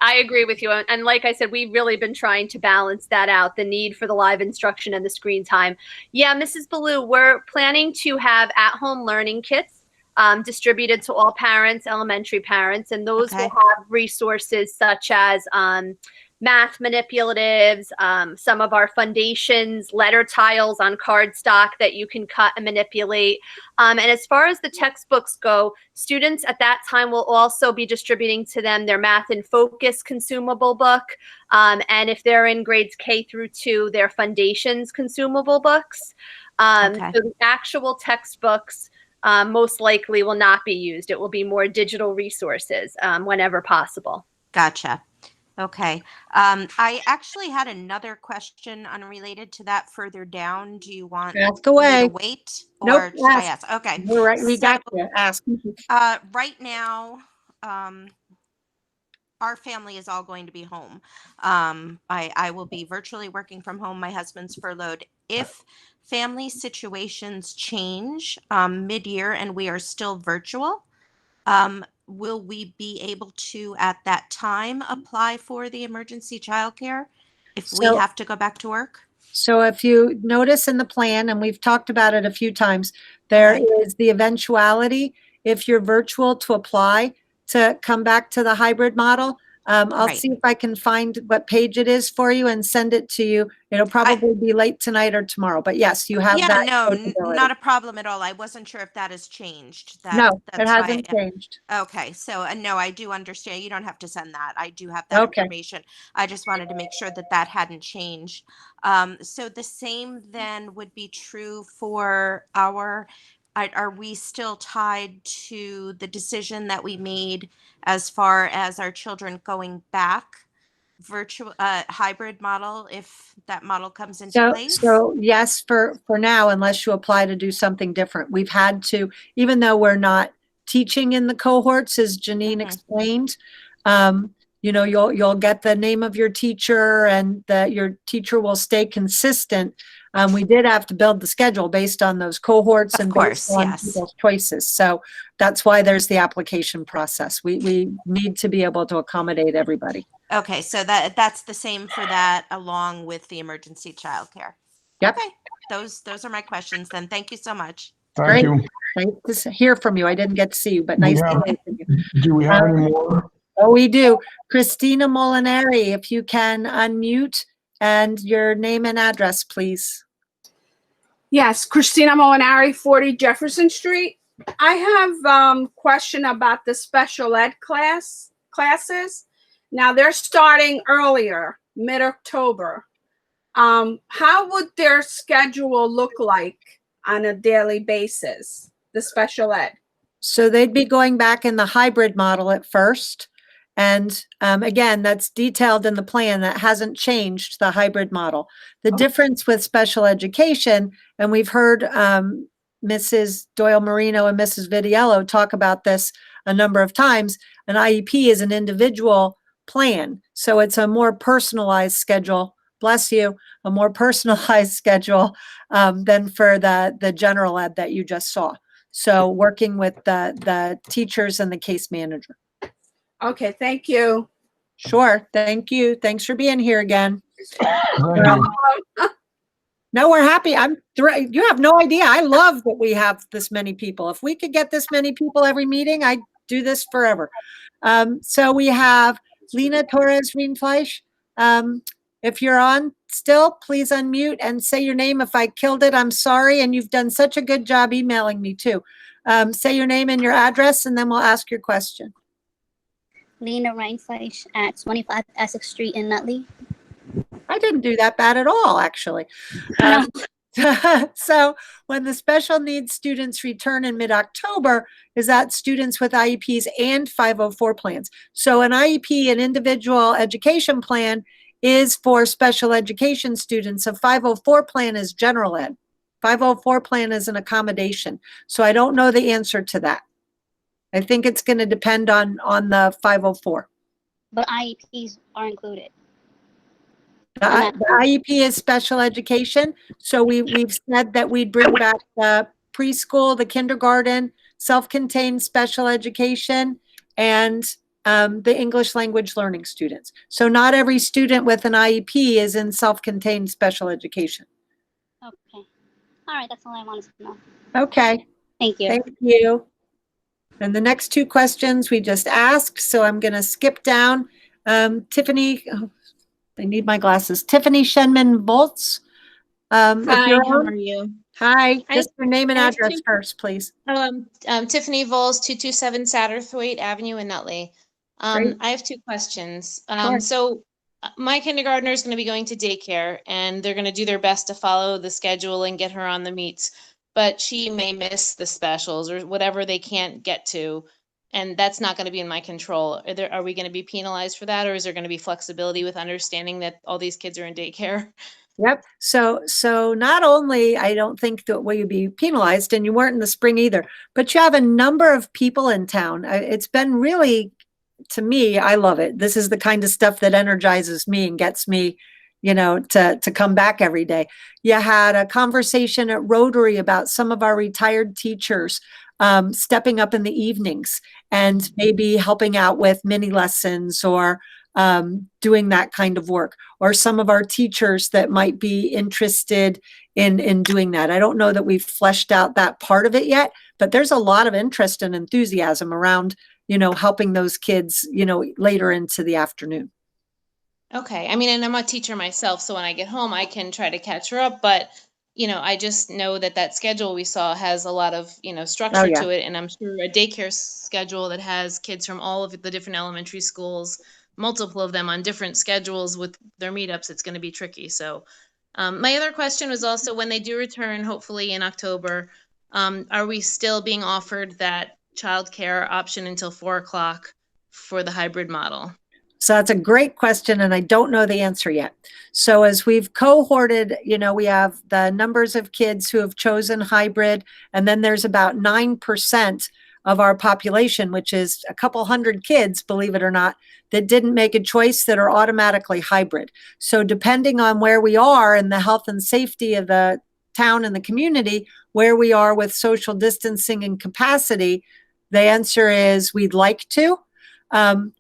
I agree with you. And like I said, we've really been trying to balance that out, the need for the live instruction and the screen time. Yeah, Mrs. Ballou, we're planning to have at-home learning kits distributed to all parents, elementary parents, and those will have resources such as math manipulatives, some of our foundations, letter tiles on cardstock that you can cut and manipulate. And as far as the textbooks go, students at that time will also be distributing to them their Math in Focus consumable book. And if they're in grades K through 2, their Foundations consumable books. So the actual textbooks most likely will not be used. It will be more digital resources whenever possible. Gotcha. Okay. I actually had another question unrelated to that further down. Do you want Ask away. me to wait, or Nope, should I ask? Okay. You're right. We got you. Ask. Right now, our family is all going to be home. I will be virtually working from home. My husband's furloughed. If family situations change mid-year and we are still virtual, will we be able to, at that time, apply for the emergency childcare if we have to go back to work? So if you notice in the plan, and we've talked about it a few times, there is the eventuality, if you're virtual, to apply to come back to the hybrid model. I'll see if I can find what page it is for you and send it to you. It'll probably be late tonight or tomorrow, but yes, you have that. No, not a problem at all. I wasn't sure if that has changed. No, it hasn't changed. Okay, so no, I do understand. You don't have to send that. I do have that information. I just wanted to make sure that that hadn't changed. So the same then would be true for are we still tied to the decision that we made as far as our children going back virtual hybrid model if that model comes into So, place? so yes, for now, unless you apply to do something different. We've had to, even though we're not teaching in the cohorts, as Janine explained, you'll get the name of your teacher and that your teacher will stay consistent. We did have to build the schedule based on those cohorts Of and course, based on yes. people's choices. So that's why there's the application process. We need to be able to accommodate everybody. Okay, so that's the same for that along with the emergency childcare. Yep. Okay, those are my questions then. Thank you so much. Thank you. Nice to hear from you. I didn't get to see you, but nice to hear from you. Do we have any more? Oh, we do. Christina Molinari, if you can unmute and your name and address, please. Yes, Christina Molinari, 40 Jefferson Street. I have question about the special ed classes. Now they're starting earlier, mid-October. How would their schedule look like on a daily basis, the special ed? So they'd be going back in the hybrid model at first. And again, that's detailed in the plan. That hasn't changed, the hybrid model. The difference with special education, and we've heard Mrs. Doyle Marino and Mrs. Vidiello talk about this a number of times, an IEP is an individual plan. So it's a more personalized schedule, bless you, a more personalized schedule than for the general ed that you just saw. So working with the teachers and the case manager. Okay, thank you. Sure. Thank you. Thanks for being here again. Thank you. No, we're happy. You have no idea. I love that we have this many people. If we could get this many people every meeting, I'd do this forever. So we have Lena Torres Reenfleisch. If you're on still, please unmute and say your name. If I killed it, I'm sorry. And you've done such a good job emailing me too. Say your name and your address, and then we'll ask your question. Lena Reinfleisch at 25 Essex Street in Nutley. I didn't do that bad at all, actually. So when the special needs students return in mid-October, is that students with IEPs and 504 plans. So an IEP, an individual education plan, is for special education students. A 504 plan is general ed. 504 plan is an accommodation. So I don't know the answer to that. I think it's going to depend on the 504. But IEPs are included. The IEP is special education. So we've said that we'd bring back the preschool, the kindergarten, self-contained special education, and the English language learning students. So not every student with an IEP is in self-contained special education. Okay. All right. That's all I wanted to know. Okay. Thank you. Thank you. And the next two questions we just asked, so I'm going to skip down. Tiffany, I need my glasses. Tiffany Shenman Volz. Hi, how are you? Hi, just your name and address first, please. Tiffany Volz, 227 Satterthwaite Avenue in Nutley. I have two questions. Sure. So my kindergartner is going to be going to daycare, and they're going to do their best to follow the schedule and get her on the meets. But she may miss the specials or whatever they can't get to, and that's not going to be in my control. Are we going to be penalized for that, or is there going to be flexibility with understanding that all these kids are in daycare? Yep. So not only I don't think that will you be penalized, and you weren't in the spring either, but you have a number of people in town. It's been really, to me, I love it. This is the kind of stuff that energizes me and gets me, to come back every day. You had a conversation at Rotary about some of our retired teachers stepping up in the evenings and maybe helping out with mini lessons or doing that kind of work, or some of our teachers that might be interested in doing that. I don't know that we've fleshed out that part of it yet, but there's a lot of interest and enthusiasm around, helping those kids, later into the afternoon. Okay. I mean, and I'm a teacher myself, so when I get home, I can try to catch her up. But, I just know that schedule we saw has a lot of, structure to it. And I'm sure a daycare schedule that has kids from all of the different elementary schools, multiple of them on different schedules with their meetups, it's going to be tricky. So my other question was also, when they do return, hopefully in October, are we still being offered that childcare option until 4 o'clock for the hybrid model? So that's a great question, and I don't know the answer yet. So as we've cohorted, we have the numbers of kids who have chosen hybrid, and then there's about 9% of our population, which is a couple hundred kids, believe it or not, that didn't make a choice that are automatically hybrid. So depending on where we are in the health and safety of the town and the community, where we are with social distancing and capacity, the answer is we'd like to.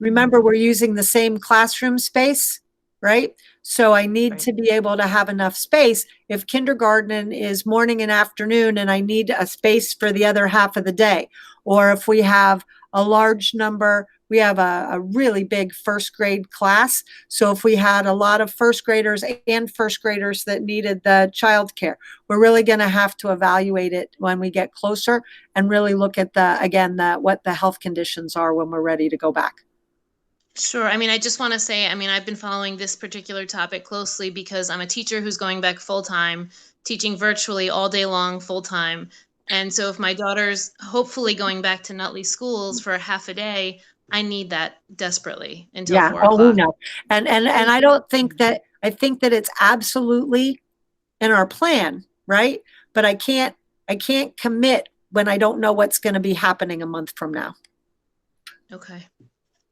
Remember, we're using the same classroom space, right? So I need to be able to have enough space. If kindergarten is morning and afternoon and I need a space for the other half of the day, or if we have a large number, we have a really big first grade class. So if we had a lot of first graders that needed the childcare, we're really going to have to evaluate it when we get closer and really look at what the health conditions are when we're ready to go back. Sure. I mean, I just want to say, I've been following this particular topic closely because I'm a teacher who's going back full time, teaching virtually all day long, full time. And so if my daughter's hopefully going back to Nutley schools for a half a day, I need that desperately until 4 o'clock. We know. And I don't think that, I think that it's absolutely in our plan, right? But I can't commit when I don't know what's going to be happening a month from now. Okay.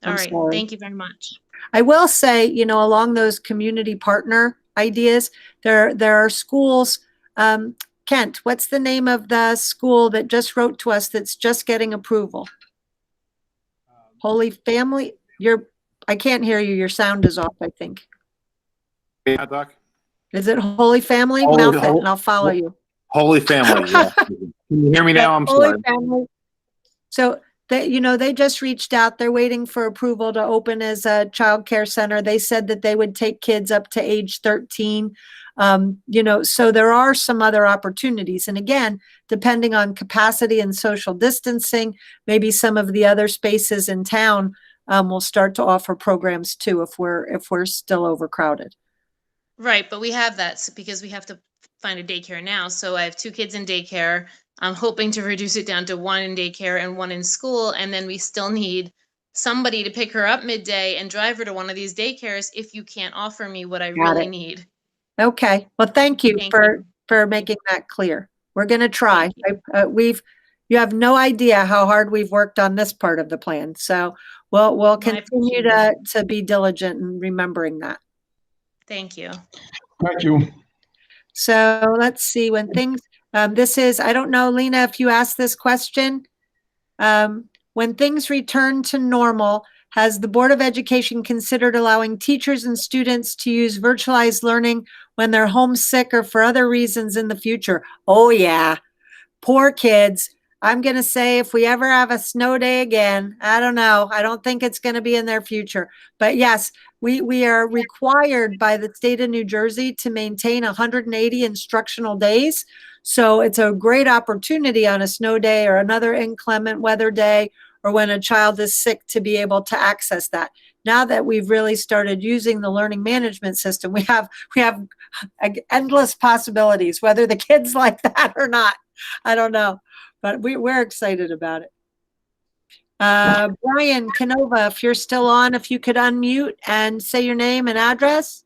I'm All right. sorry. Thank you very much. I will say, along those community partner ideas, there are schools. Kent, what's the name of the school that just wrote to us that's just getting approval? Holy Family? I can't hear you. Your sound is off, I think. Yeah, Doc. Is it Holy Family? Holy- Mouth it and I'll follow you. Holy Family. Yeah. Can you hear me now? I'm Holy sorry. Family. So they just reached out. They're waiting for approval to open as a child care center. They said that they would take kids up to age 13. So there are some other opportunities. And again, depending on capacity and social distancing, maybe some of the other spaces in town will start to offer programs too if we're still overcrowded. Right. But we have that because we have to find a daycare now. So I have 2 kids in daycare. I'm hoping to reduce it down to 1 in daycare and 1 in school. And then we still need somebody to pick her up midday and drive her to one of these daycares if you can't offer me what I really need. Okay. Well, thank you for making that clear. We're going to try. You have no idea how hard we've worked on this part of the plan. So we'll continue to be diligent in remembering that. Thank you. Thank you. So let's see when things, I don't know, Lena, if you asked this question, when things return to normal, has the Board of Education considered allowing teachers and students to use virtualized learning when they're homesick or for other reasons in the future? Oh yeah, poor kids. I'm going to say if we ever have a snow day again, I don't know. I don't think it's going to be in their future. But yes, we are required by the state of New Jersey to maintain 180 instructional days. So it's a great opportunity on a snow day or another inclement weather day or when a child is sick to be able to access that. Now that we've really started using the learning management system, we have endless possibilities, whether the kids like that or not. I don't know, but we're excited about it. Brian Canova, if you're still on, if you could unmute and say your name and address.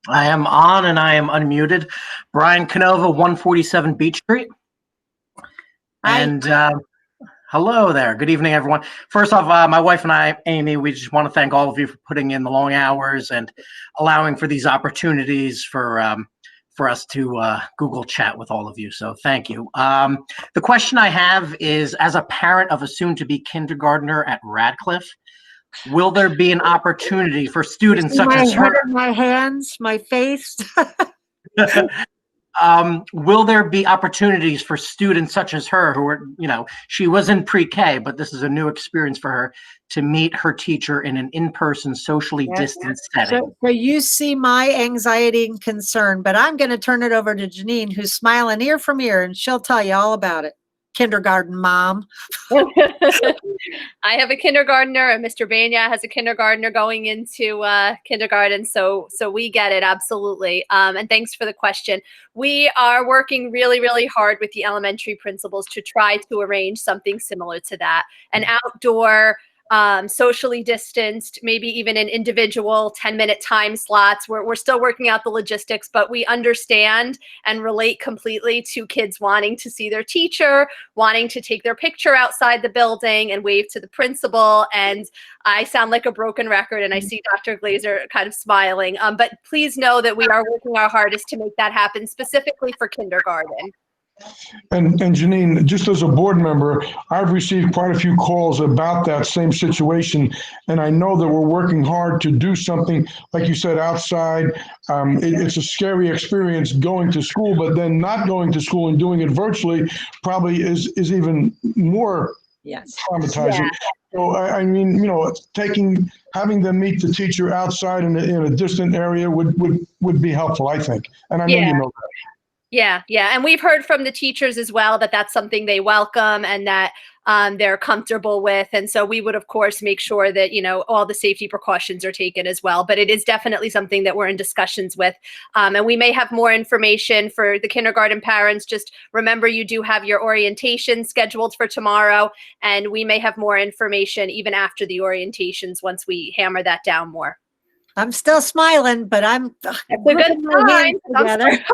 I am on and I am unmuted. Brian Canova, 147 Beach Street. And hello there. Good evening, everyone. First off, my wife and I, Amy, we just want to thank all of you for putting in the long hours and allowing for these opportunities for us to Google chat with all of you. So thank you. The question I have is, as a parent of a soon-to-be kindergartner at Radcliffe, will there be an opportunity for students such as her? My hands, my face. Will there be opportunities for students such as her who are, she was in pre-K, but this is a new experience for her to meet her teacher in an in-person, socially distanced setting? So you see my anxiety and concern, but I'm going to turn it over to Janine, who's smiling ear from ear, and she'll tell you all about it. Kindergarten mom. I have a kindergartner, and Mr. Banya has a kindergartner going into kindergarten, so we get it, absolutely. And thanks for the question. We are working really, really hard with the elementary principals to try to arrange something similar to that, an outdoor socially distanced, maybe even in individual 10-minute time slots. We're still working out the logistics, but we understand and relate completely to kids wanting to see their teacher, wanting to take their picture outside the building and wave to the principal. And I sound like a broken record, and I see Dr. Glazer kind of smiling. But please know that we are working our hardest to make that happen, specifically for kindergarten. And Janine, just as a board member, I've received quite a few calls about that same situation. And I know that we're working hard to do something, like you said, outside. It's a scary experience going to school, but then not going to school and doing it virtually probably is even more traumatizing. Yeah. So I mean, having them meet the teacher outside in a distant area would be helpful, I think. And I know you know that. Yeah. And we've heard from the teachers as well that that's something they welcome and that they're comfortable with. And so we would, of course, make sure that, all the safety precautions are taken as well. But it is definitely something that we're in discussions with. And we may have more information for the kindergarten parents. Just remember, you do have your orientation scheduled for tomorrow. And we may have more information even after the orientations once we hammer that down more. I'm still smiling, but I'm good sign. Together.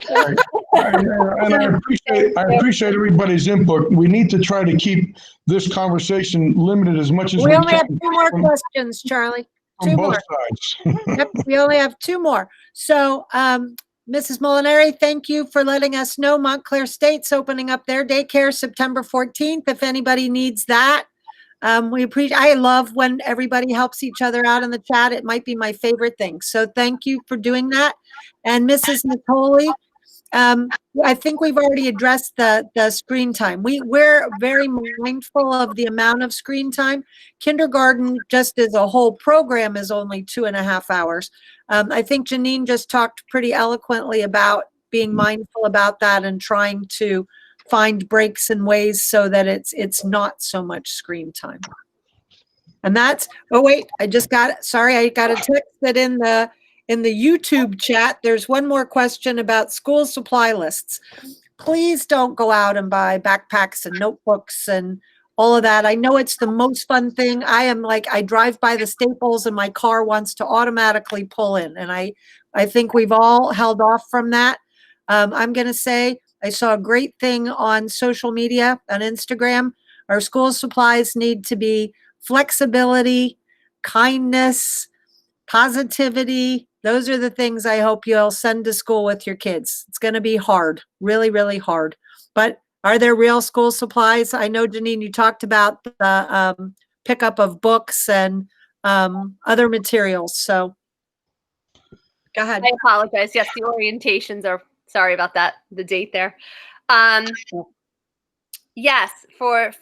And I appreciate everybody's input. We need to try to keep this conversation limited as much as we We can. only have 2 more questions, Charlie. On 2 both more. sides. Yep, we only have 2 more. So, Mrs. Molinari, thank you for letting us know Montclair State's opening up their daycare September 14th. If anybody needs that, we appreciate. I love when everybody helps each other out in the chat. It might be my favorite thing. So thank you for doing that. And Mrs. Natoli, I think we've already addressed the screen time. We're very mindful of the amount of screen time. Kindergarten, just as a whole program, is only 2.5 hours. I think Janine just talked pretty eloquently about being mindful about that and trying to find breaks and ways so that it's not so much screen time. And that's, oh wait, I got a text that in the YouTube chat, there's one more question about school supply lists. Please don't go out and buy backpacks and notebooks and all of that. I know it's the most fun thing. I drive by the Staples and my car wants to automatically pull in. And I think we've all held off from that. I'm going to say, I saw a great thing on social media, on Instagram. Our school supplies need to be flexibility, kindness, positivity. Those are the things I hope you'll send to school with your kids. It's going to be hard, really, really hard. But are there real school supplies? I know, Janine, you talked about the pickup of books and other materials. So go ahead. I apologize. Yes, the orientations are. Sorry about that, the date there. Yes, for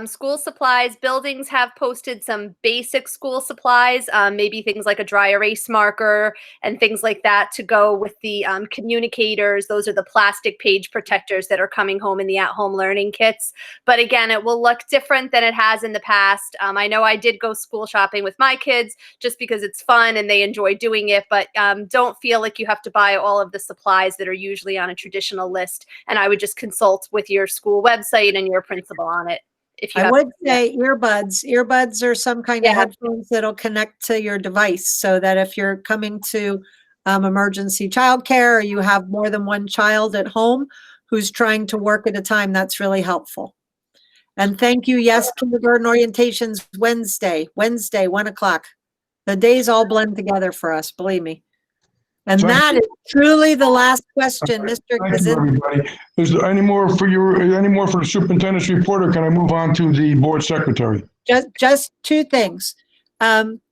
school supplies, buildings have posted some basic school supplies, maybe things like a dry erase marker and things like that to go with the communicators. Those are the plastic page protectors that are coming home in the at-home learning kits. But again, it will look different than it has in the past. I know I did go school shopping with my kids just because it's fun and they enjoy doing it, but don't feel like you have to buy all of the supplies that are usually on a traditional list. And I would just consult with your school website and your principal on it. If you I would say earbuds. Earbuds are some kind of headphones that'll connect to your device so that if you're coming to emergency childcare or you have more than one child at home who's trying to work at a time, that's really helpful. And thank you. Yes, kindergarten orientations Wednesday, 1 o'clock. The days all blend together for us, believe me. And that is truly the last question, Mr. Thank you, everybody. Is there any more for the superintendent's report, or can I move on to the board secretary? Just 2 things.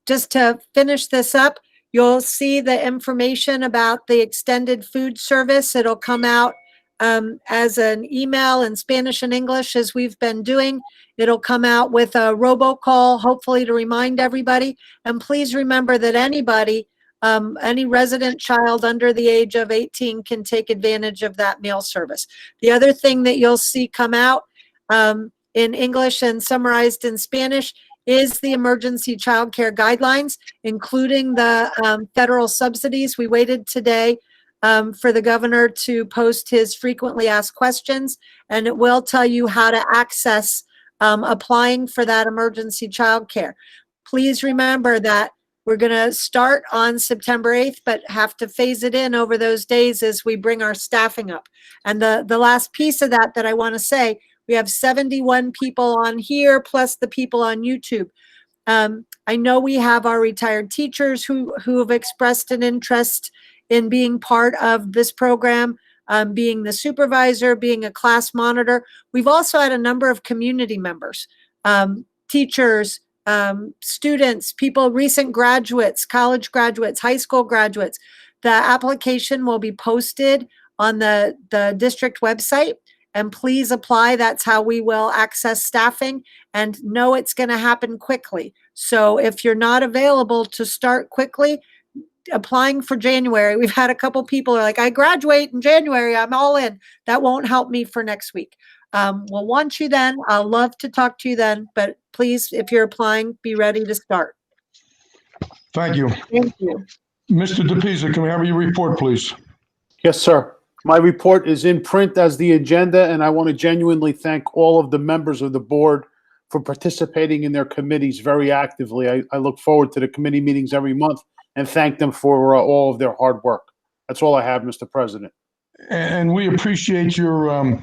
Just to finish this up, you'll see the information about the extended food service. It'll come out as an email in Spanish and English, as we've been doing. It'll come out with a robocall, hopefully to remind everybody. And please remember that anybody, any resident child under the age of 18 can take advantage of that meal service. The other thing that you'll see come out in English and summarized in Spanish is the emergency childcare guidelines, including the federal subsidies. We waited today for the governor to post his frequently asked questions, and it will tell you how to access applying for that emergency childcare. please remember that we're going to start on September 8th, but have to phase it in over those days as we bring our staffing up. And the last piece of that I want to say, we have 71 people on here, plus the people on YouTube. I know we have our retired teachers who have expressed an interest in being part of this program, being the supervisor, being a class monitor. We've also had a number of community members, teachers, students, people, recent graduates, college graduates, high school graduates. The application will be posted on the district website, and please apply. That's how we will access staffing, and know it's going to happen quickly. So if you're not available to start quickly, applying for January, we've had a couple people are like, I graduate in January, I'm all in. That won't help me for next week. We'll want you then. I'll love to talk to you then, but please, if you're applying, be ready to start. Thank you. Thank you. Mr. DePisa, can we have your report, please? Yes, sir. My report is in print as the agenda, and I want to genuinely thank all of the members of the board for participating in their committees very actively. I look forward to the committee meetings every month and thank them for all of their hard work. That's all I have, Mr. President. And we appreciate your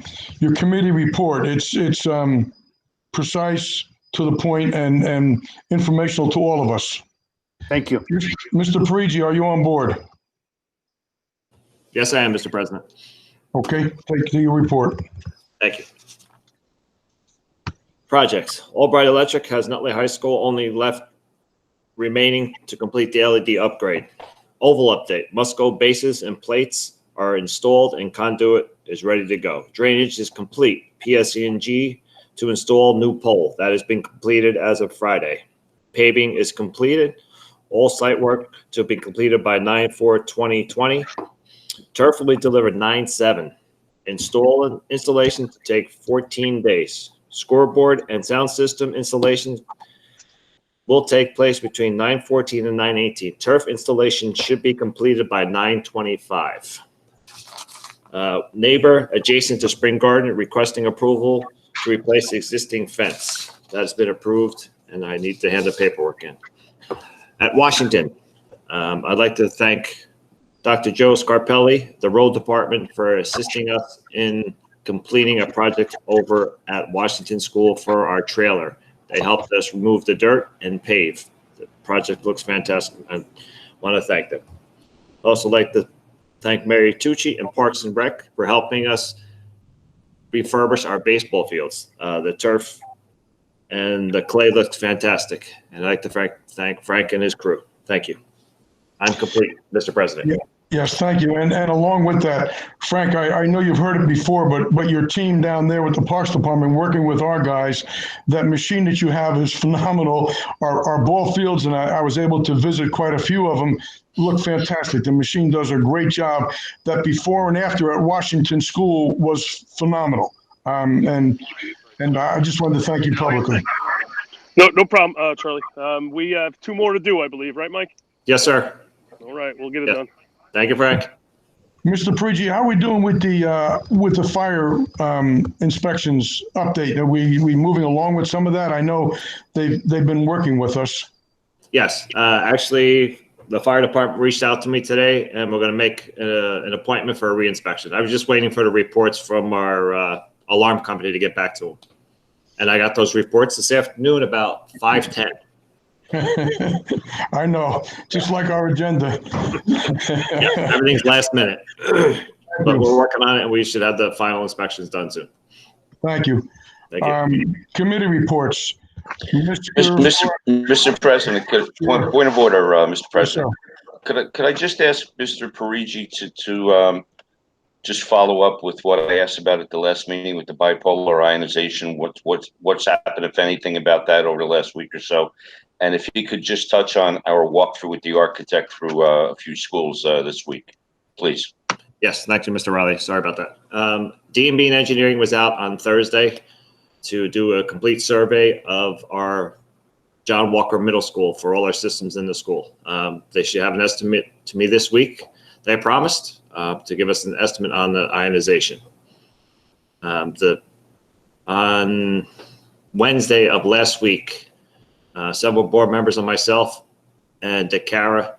committee report. It's precise, to the point, and informational to all of us. Thank you. Mr. Parigi, are you on board? Yes, I am, Mr. President. Okay, take your report. Thank you. Projects. Albright Electric has Nutley High School only left remaining to complete the LED upgrade. Oval update. Must-go bases and plates are installed and conduit is ready to go. Drainage is complete. PSE&G to install new pole. That has been completed as of Friday. Paving is completed. All site work to be completed by 9/4/2020. Turf will be delivered 9/7. Installation to take 14 days. Scoreboard and sound system installation will take place between 9/14 and 9/18. Turf installation should be completed by 9/25. Neighbor adjacent to Spring Garden requesting approval to replace the existing fence. That has been approved, and I need to hand the paperwork in. At Washington, I'd like to thank Dr. Joe Scarpelli, the road department, for assisting us in completing a project over at Washington School for our trailer. They helped us remove the dirt and pave. The project looks fantastic. I want to thank them. I'd also like to thank Mary Tucci and Parks and Rec for helping us refurbish our baseball fields. The turf and the clay looked fantastic. And I'd like to thank Frank and his crew. Thank you. I'm complete, Mr. President. Yeah. Yes, thank you. And along with that, Frank, I know you've heard it before, but your team down there with the Parks Department working with our guys, that machine that you have is phenomenal. Our ball fields, and I was able to visit quite a few of them, look fantastic. The machine does a great job. That before and after at Washington School was phenomenal. And I just wanted to thank you publicly. No problem, Charlie. We have 2 more to do, I believe, right, Mike? Yes, sir. All right, we'll get it done. Thank you, Frank. Mr. Parigi, how are we doing with the fire inspections update? Are we moving along with some of that? I know they've been working with us. Yes, actually, the fire department reached out to me today, and we're going to make an appointment for a reinspection. I was just waiting for the reports from our alarm company to get back to them, and I got those reports this afternoon about 5:10. I know, just like our agenda. Yeah, everything's last minute, but we're working on it, and we should have the final inspections done soon. Thank you. Thank you. Committee reports. Mr. President, point of order, Mr. President. Could I just ask Mr. Parigi to just follow up with what I asked about at the last meeting with the bipolar ionization? What's happened, if anything, about that over the last week or so? And if you could just touch on our walkthrough with the architect through a few schools this week, please. Yes, thank you, Mr. Riley. Sorry about that. D&B and Engineering was out on Thursday to do a complete survey of our John Walker Middle School for all our systems in the school. They should have an estimate to me this week. They promised to give us an estimate on the ionization. On Wednesday of last week, Several board members and myself and DeCara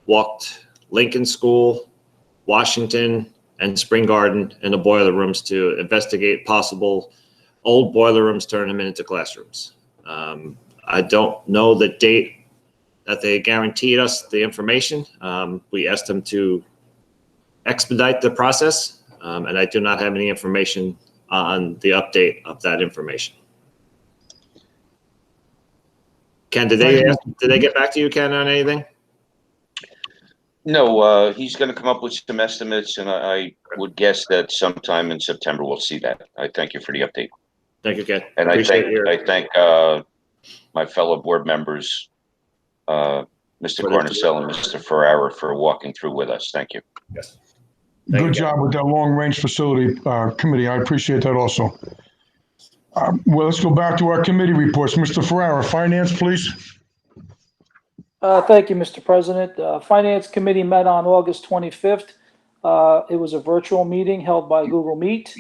walked Lincoln School, Washington, and Spring Garden in the boiler rooms to investigate possible old boiler rooms, turn them into classrooms. I don't know the date that they guaranteed us the information. We asked them to expedite the process, and I do not have any information on the update of that information. Ken, did they get back to you, Ken, on anything? No, he's going to come up with some estimates, and I would guess that sometime in September we'll see that. I thank you for the update. Thank you, Ken. And I thank my fellow board members, Mr. Cornacell and Mr. Ferrara, for walking through with us. Thank you. Yes. Good job with that long-range facility committee. I appreciate that also. Well, let's go back to our committee reports. Mr. Ferrara, Finance, please. Thank you, Mr. President. Finance Committee met on August 25th. It was a virtual meeting held by Google Meet.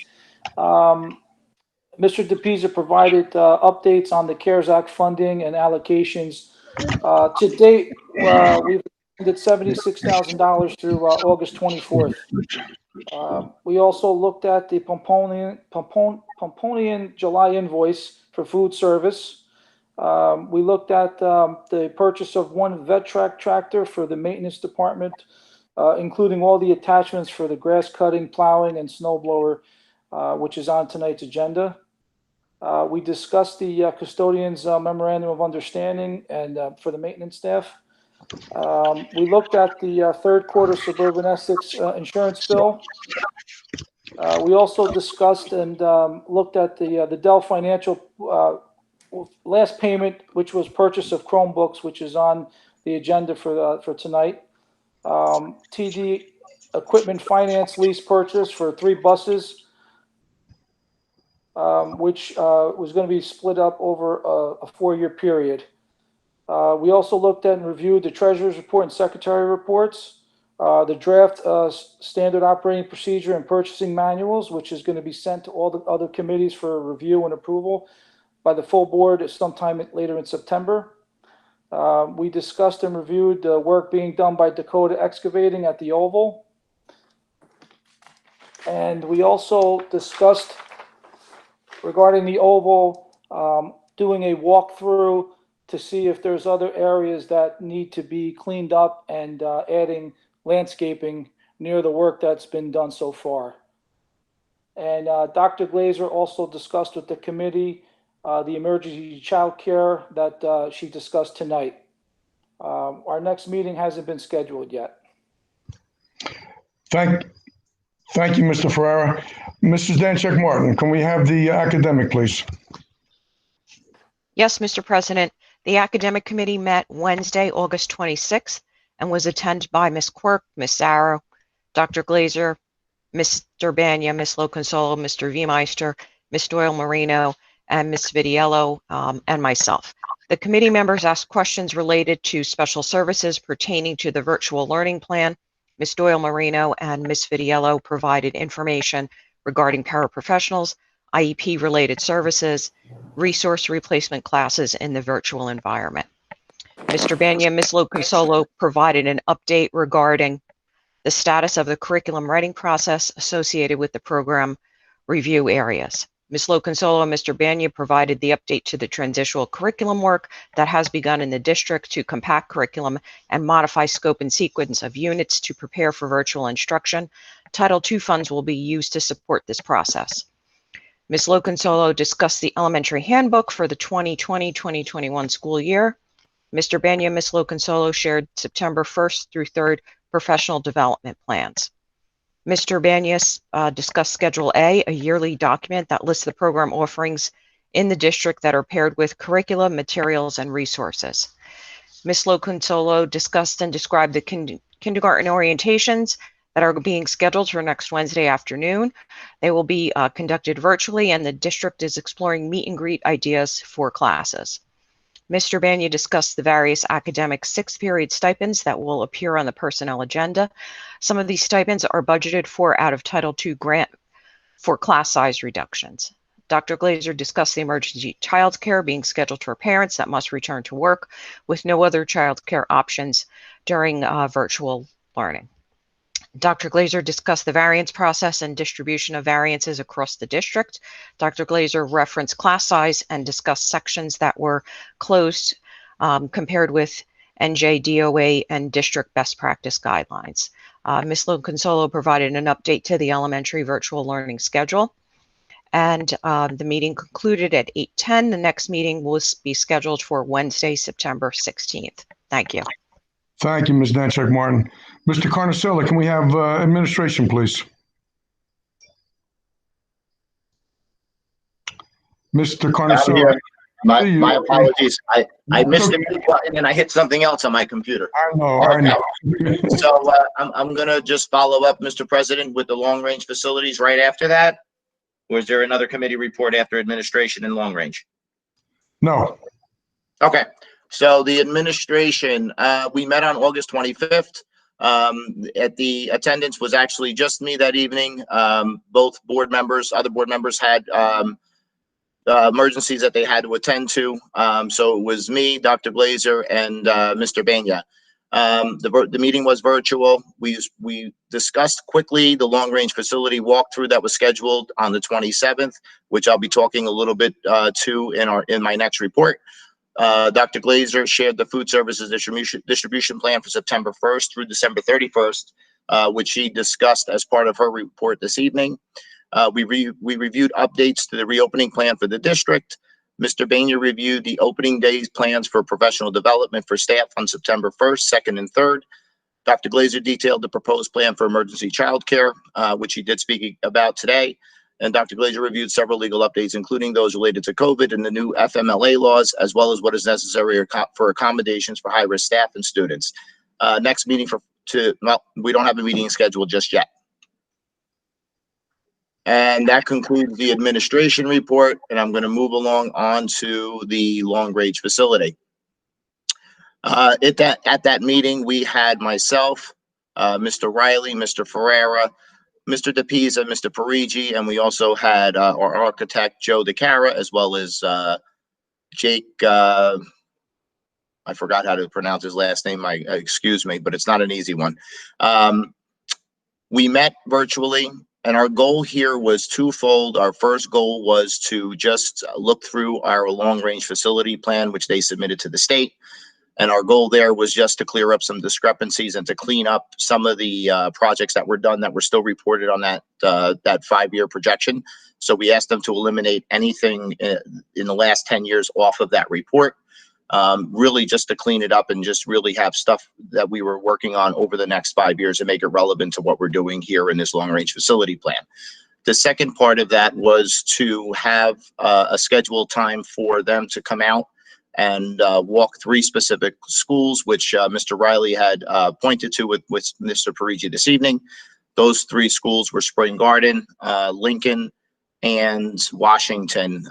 Mr. DePisa provided updates on the CARES Act funding and allocations. To date, we've expended $76,000 through August 24th. We also looked at the Pomponian July invoice for food service. We looked at the purchase of one VetTrack tractor for the maintenance department, including all the attachments for the grass cutting, plowing, and snow blower, which is on tonight's agenda. We discussed the custodian's memorandum of understanding and for the maintenance staff. We looked at the third quarter Suburban Essex insurance bill. We also discussed and looked at the Dell Financial last payment, which was purchase of Chromebooks, which is on the agenda for tonight. TD equipment finance lease purchase for 3 buses, which was going to be split up over a 4-year period. We also looked at and reviewed the treasurer's report and secretary reports, the draft standard operating procedure and purchasing manuals, which is going to be sent to all the other committees for review and approval by the full board sometime later in September. We discussed and reviewed the work being done by Dakota Excavating at the Oval. And we also discussed regarding the Oval, doing a walkthrough to see if there's other areas that need to be cleaned up and adding landscaping near the work that's been done so far. And Dr. Glazer also discussed with the committee the emergency child care that she discussed tonight. Our next meeting hasn't been scheduled yet. Thank you, Mr. Ferrara. Mrs. Danchek Martin, can we have the academic, please? Yes, Mr. President. The Academic Committee met Wednesday, August 26th, and was attended by Ms. Quirk, Ms. Zarrow, Dr. Glazer, Mr. Banya, Ms. Loconsolo, Mr. Viemeister, Ms. Doyle Marino, and Ms. Vidiello, and myself. The committee members asked questions related to special services pertaining to the virtual learning plan. Ms. Doyle Marino and Ms. Vidiello provided information regarding paraprofessionals, IEP-related services, resource replacement classes in the virtual environment. Mr. Banya and Ms. Loconsolo provided an update regarding the status of the curriculum writing process associated with the program review areas. Ms. Loconsolo and Mr. Banya provided the update to the transitional curriculum work that has begun in the district to compact curriculum and modify scope and sequence of units to prepare for virtual instruction. Title II funds will be used to support this process. Ms. Loconsolo discussed the elementary handbook for the 2020-2021 school year. Mr. Banya and Ms. Loconsolo shared September 1st through 3rd professional development plans. Mr. Banya discussed Schedule A, a yearly document that lists the program offerings in the district that are paired with curricula, materials, and resources. Ms. Loconsolo discussed and described the kindergarten orientations that are being scheduled for next Wednesday afternoon. They will be conducted virtually, and the district is exploring meet and greet ideas for classes. Mr. Banya discussed the various academic 6th period stipends that will appear on the personnel agenda. Some of these stipends are budgeted for out of Title II grant for class size reductions. Dr. Glazer discussed the emergency childcare being scheduled for parents that must return to work with no other childcare options during virtual learning. Dr. Glazer discussed the variance process and distribution of variances across the district. Dr. Glazer referenced class size and discussed sections that were closed compared with NJDOA and district best practice guidelines. Ms. Loconsolo provided an update to the elementary virtual learning schedule. And the meeting concluded at 8:10. The next meeting will be scheduled for Wednesday, September 16th. Thank you. Thank you, Ms. Nanchak Martin. Mr. Carnicella, can we have administration, please? Mr. Carnicella. My apologies. I missed the mute button and I hit something else on my computer. I know. So I'm going to just follow up, Mr. President, with the long-range facilities right after that. Or is there another committee report after administration and long range? No. Okay. So the administration, we met on August 25th. At the attendance was actually just me that evening. Both board members, other board members had emergencies that they had to attend to. So it was me, Dr. Glazer, and Mr. Banya. The meeting was virtual. We discussed quickly the long-range facility walkthrough that was scheduled on the 27th, which I'll be talking a little bit to in my next report. Dr. Glazer shared the food services distribution plan for September 1st through December 31st, which she discussed as part of her report this evening. We reviewed updates to the reopening plan for the district. Mr. Banya reviewed the opening days plans for professional development for staff on September 1st, 2nd, and 3rd. Dr. Glazer detailed the proposed plan for emergency childcare, which he did speak about today. And Dr. Glazer reviewed several legal updates, including those related to COVID and the new FMLA laws, as well as what is necessary for accommodations for high-risk staff and students. Next meeting we don't have a meeting scheduled just yet. And that concludes the administration report, and I'm going to move along on to the long-range facility. At that meeting, we had myself, Mr. Riley, Mr. Ferreira, Mr. DePisa, Mr. Parigi, and we also had our architect, Joe DeCara, as well as Jake, I forgot how to pronounce his last name, excuse me, but it's not an easy one. We met virtually. And our goal here was twofold. Our first goal was to just look through our long-range facility plan, which they submitted to the state. And our goal there was just to clear up some discrepancies and to clean up some of the projects that were done that were still reported on that 5-year projection. So we asked them to eliminate anything in the last 10 years off of that report. Really just to clean it up and just really have stuff that we were working on over the next 5 years and make it relevant to what we're doing here in this long-range facility plan. The second part of that was to have a scheduled time for them to come out and walk 3 specific schools, which Mr. Riley had pointed to with Mr. Parigi this evening. Those 3 schools were Spring Garden, Lincoln, and Washington.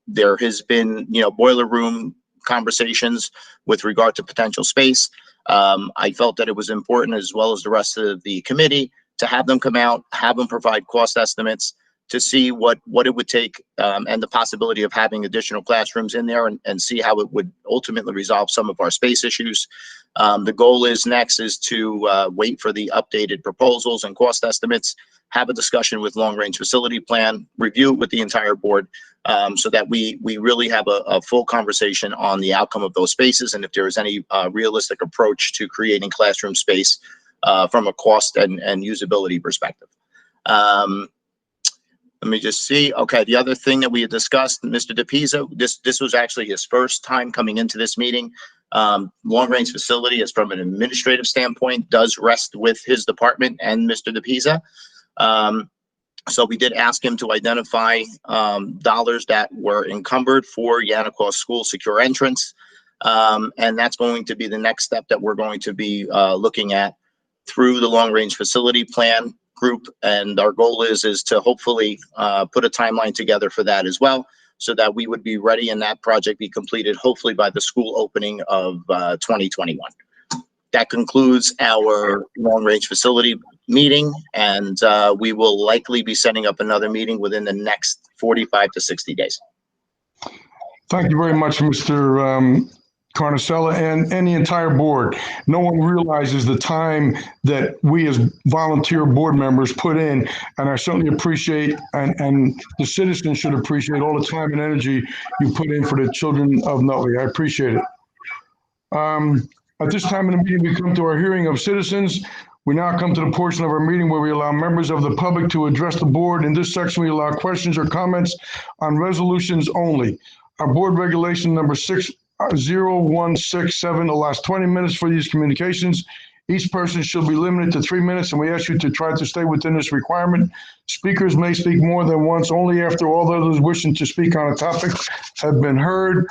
There has been, boiler room conversations with regard to potential space. I felt that it was important, as well as the rest of the committee, to have them come out, have them provide cost estimates to see what it would take and the possibility of having additional classrooms in there and see how it would ultimately resolve some of our space issues. The goal is to wait for the updated proposals and cost estimates, have a discussion with long-range facility plan, review it with the entire board, so that we really have a full conversation on the outcome of those spaces and if there is any realistic approach to creating classroom space from a cost and usability perspective. Let me just see. Okay, the other thing that we had discussed, Mr. DePisa, this was actually his first time coming into this meeting. Long-range facility, is from an administrative standpoint, does rest with his department and Mr. DePisa. So we did ask him to identify dollars that were encumbered for Yanacos School secure entrance. And that's going to be the next step that we're going to be looking at through the long-range facility plan group. And our goal is to hopefully put a timeline together for that as well, so that we would be ready and that project be completed hopefully by the school opening of 2021. That concludes our long-range facility meeting, and we will likely be setting up another meeting within the next 45 to 60 days. Thank you very much, Mr. Carnicella, and the entire board. No one realizes the time that we as volunteer board members put in, and I certainly appreciate, and the citizens should appreciate all the time and energy you put in for the children of Nutley. I appreciate it. At this time in the meeting, we come to our hearing of citizens. We now come to the portion of our meeting where we allow members of the public to address the board. In this section, we allow questions or comments on resolutions only. Our board regulation number 60167 allows 20 minutes for these communications. Each person should be limited to 3 minutes, and we ask you to try to stay within this requirement. Speakers may speak more than once, only after all those wishing to speak on a topic have been heard.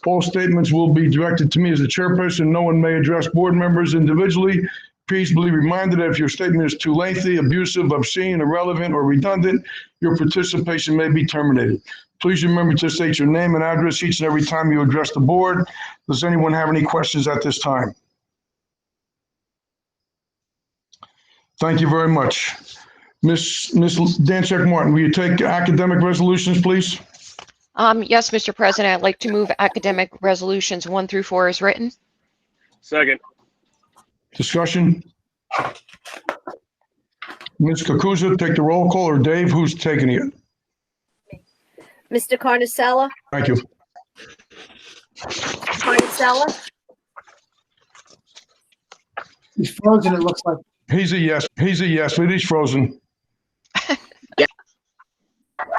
All statements will be directed to me as the chairperson. No one may address board members individually. Please be reminded that if your statement is too lengthy, abusive, obscene, irrelevant, or redundant, your participation may be terminated. Please remember to state your name and address each and every time you address the board. Does anyone have any questions at this time? Thank you very much. Ms. Danczak Martin, will you take academic resolutions, please? Yes, Mr. President, I'd like to move academic resolutions 1 through 4 as written. Second. Discussion? Ms. Kakuza, take the roll call, or Dave, who's taking it? Mr. Carnicella? Thank you. Carnicella? He's frozen, it looks like. He's a yes, but he's frozen.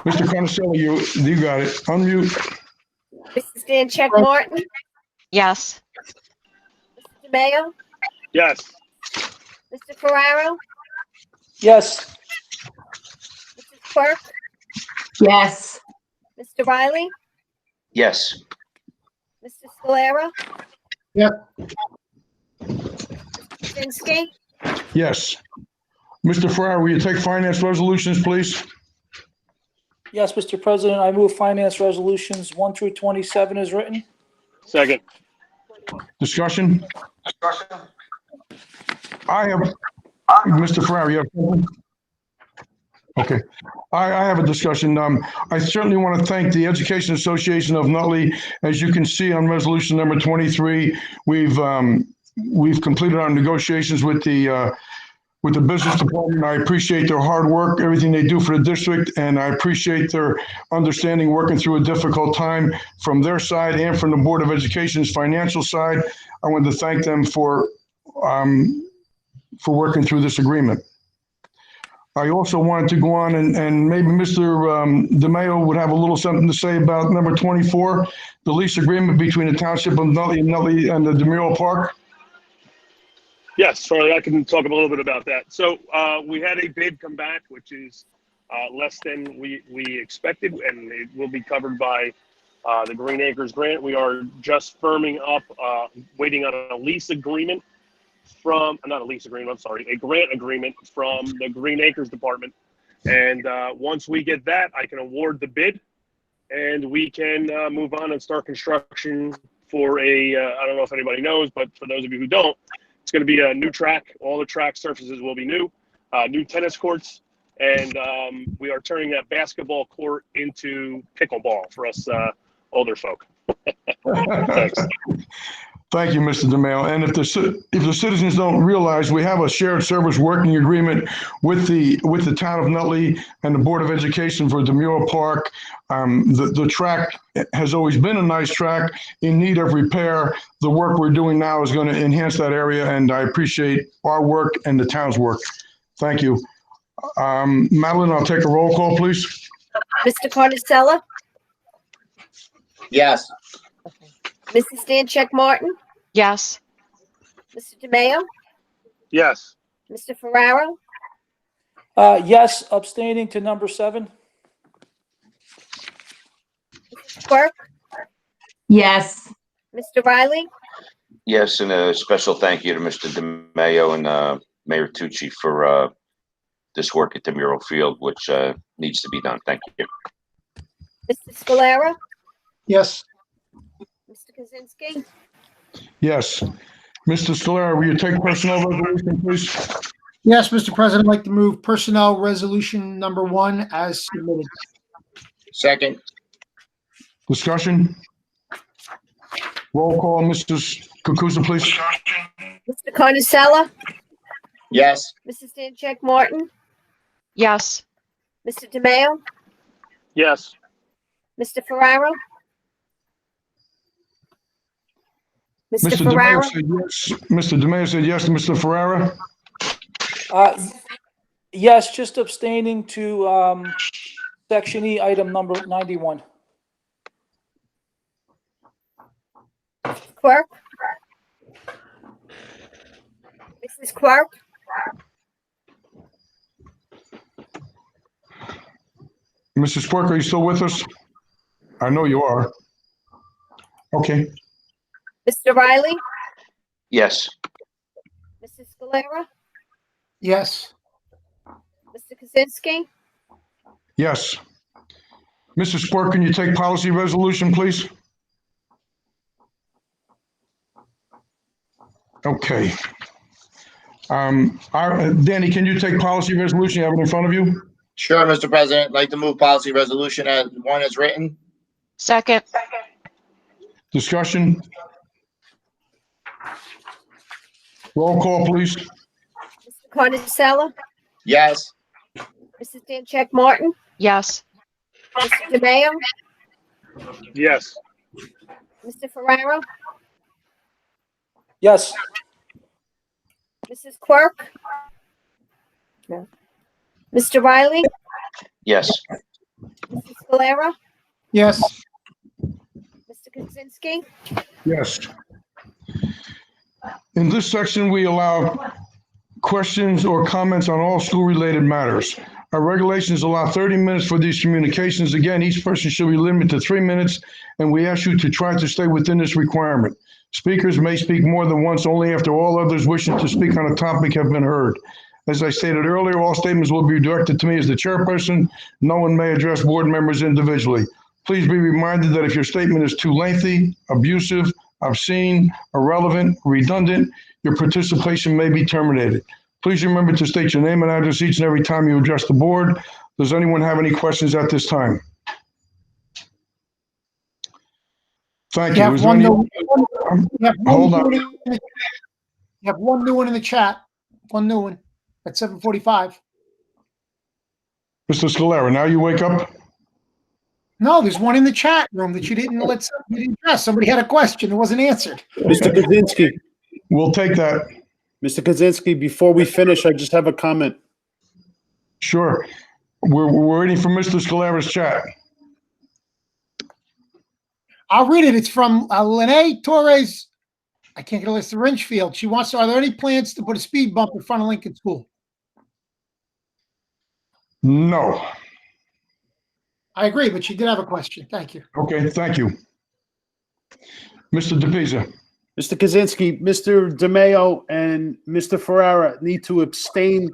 Mr. Carnicella, you got it. Unmute. Mrs. Danczak Martin? Yes. Mr. DeMayo? Yes. Mr. Ferraro? Yes. Mrs. Quirk? Yes. Mr. Riley? Yes. Mr. Scalera? Yep. Mr. Kaczynski? Yes. Mr. Farrar, will you take finance resolutions, please? Yes, Mr. President, I move finance resolutions 1 through 27 as written. Second. Discussion? I have, Mr. Farrar, you have something? Okay. I have a discussion. I certainly want to thank the Education Association of Nutley. As you can see on resolution number 23, we've completed our negotiations with the business department. I appreciate their hard work, everything they do for the district, and I appreciate their understanding working through a difficult time from their side and from the Board of Education's financial side. I want to thank them for working through this agreement. I also wanted to go on and maybe Mr. DeMayo would have a little something to say about number 24, the lease agreement between the Township of Nutley and the DeMuro Park. Yes, Charlie, I can talk a little bit about that. So we had a bid come back, which is less than we expected, and it will be covered by the Green Acres grant. We are just firming up, waiting on a lease agreement from, not a lease agreement, I'm sorry, a grant agreement from the Green Acres department. And once we get that, I can award the bid and we can move on and start construction for I don't know if anybody knows, but for those of you who don't, it's going to be a new track. All the track surfaces will be new tennis courts, and we are turning that basketball court into pickleball for us older folk. Thanks. Thank you, Mr. DeMayo. And if the citizens don't realize, we have a shared service working agreement with the town of Nutley and the Board of Education for DeMuro Park. The track has always been a nice track in need of repair. The work we're doing now is going to enhance that area, and I appreciate our work and the town's work. Thank you. Madeline, I'll take a roll call, please. Mr. Carnicella? Yes. Mrs. Danczak Martin? Yes. Mr. DeMayo? Yes. Mr. Ferraro? Yes, abstaining to number 7. Mrs. Quirk? Yes. Mr. Riley? Yes, and a special thank you to Mr. DeMayo and Mayor Tucci for this work at the Mural Field, which needs to be done. Thank you. Mr. Scalera? Yes. Mr. Kaczynski? Yes. Mr. Scalera, will you take personnel resolution, please? Yes, Mr. President, I'd like to move personnel resolution number 1 as submitted. Second. Discussion? Roll call, Mrs. Kukuza, please. Mr. Carnicella, Yes. Mrs. Stanchek Martin, Yes. Mr. DeMayo, Yes. Mr. Ferraro, Mr. Mr. DeMayo Ferraro, said yes. Mr. DeMayo said yes. Mr. Ferrara? Yes, just abstaining to section E, item number 91. Quirk, Mrs. Quirk, Mrs. Quirk, are you still with us? I know you are. Okay. Mr. Riley, Yes. Mrs. Scalera, Yes. Mr. Kaczynski, Yes. Mrs. Quirk, can you take policy resolution, please? Okay. Danny, can you take policy resolution? You have it in front of you? Sure, Mr. President. I'd like to move policy resolution as one as written. Second. Discussion? Roll call, please. Mr. Carnicella, Yes. Mrs. Stanchek Martin, Yes. Mr. DeMayo, Yes. Mr. Ferraro, Yes. Mrs. Quirk, no. Mr. Riley, Yes. Mrs. Scalera, Yes. Mr. Kaczynski, Yes. In this section, we allow questions or comments on all school-related matters. Our regulations allow 30 minutes for these communications. Again, each person should be limited to 3 minutes, and we ask you to try to stay within this requirement. Speakers may speak more than once only after all others wishing to speak on a topic have been heard. As I stated earlier, all statements will be directed to me as the chairperson. No one may address board members individually. Please be reminded that if your statement is too lengthy, abusive, obscene, irrelevant, redundant, your participation may be terminated. Please remember to state your name and address each and every time you address the board. Does anyone have any questions at this time? Thank you. Is there any- Hold on. You have one new one in the chat. One new one at 7:45. Mr. Scalera, now you wake up? No, there's one in the chat room that you didn't address. Somebody had a question. It wasn't answered. Mr. Kaczynski. We'll take that. Mr. Kaczynski, before we finish, I just have a comment. Sure. We're waiting for Mr. Scalera's chat. I'll read it. It's from Lene Torres. I can't get a list of Rinchfield. She wants to, are there any plans to put a speed bump in front of Lincoln School? No. I agree, but she did have a question. Thank you. Okay, thank you. Mr. DePisa. Mr. Kaczynski, Mr. DeMayo and Mr. Ferrara need to abstain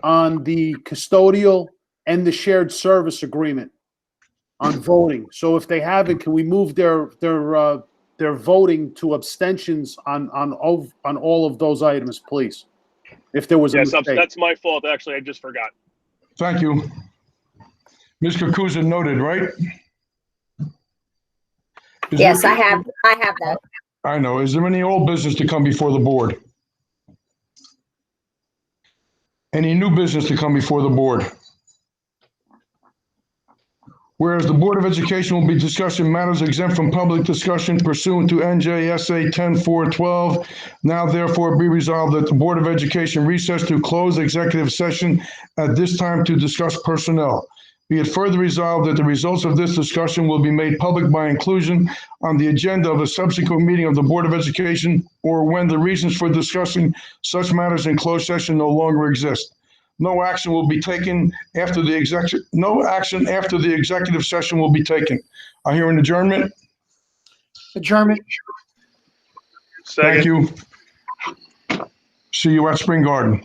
on the custodial and the shared service agreement on voting. So if they haven't, can we move their voting to abstentions on all of those items, please? If there was a mistake. That's my fault. Actually, I just forgot. Thank you. Ms. Kukuza noted, right? yes, I have that. I know. Is there any old business to come before the board? Any new business to come before the board? Whereas the Board of Education will be discussing matters exempt from public discussion pursuant to NJSA 10-412. Now therefore be resolved that the Board of Education recess to close executive session at this time to discuss personnel. Be it further resolved that the results of this discussion will be made public by inclusion on the agenda of a subsequent meeting of the Board of Education, or when the reasons for discussing such matters in closed session no longer exist. No action will be taken after the executive session will be taken. I hear an adjournment. Adjournment. Thank you. See you at Spring Garden.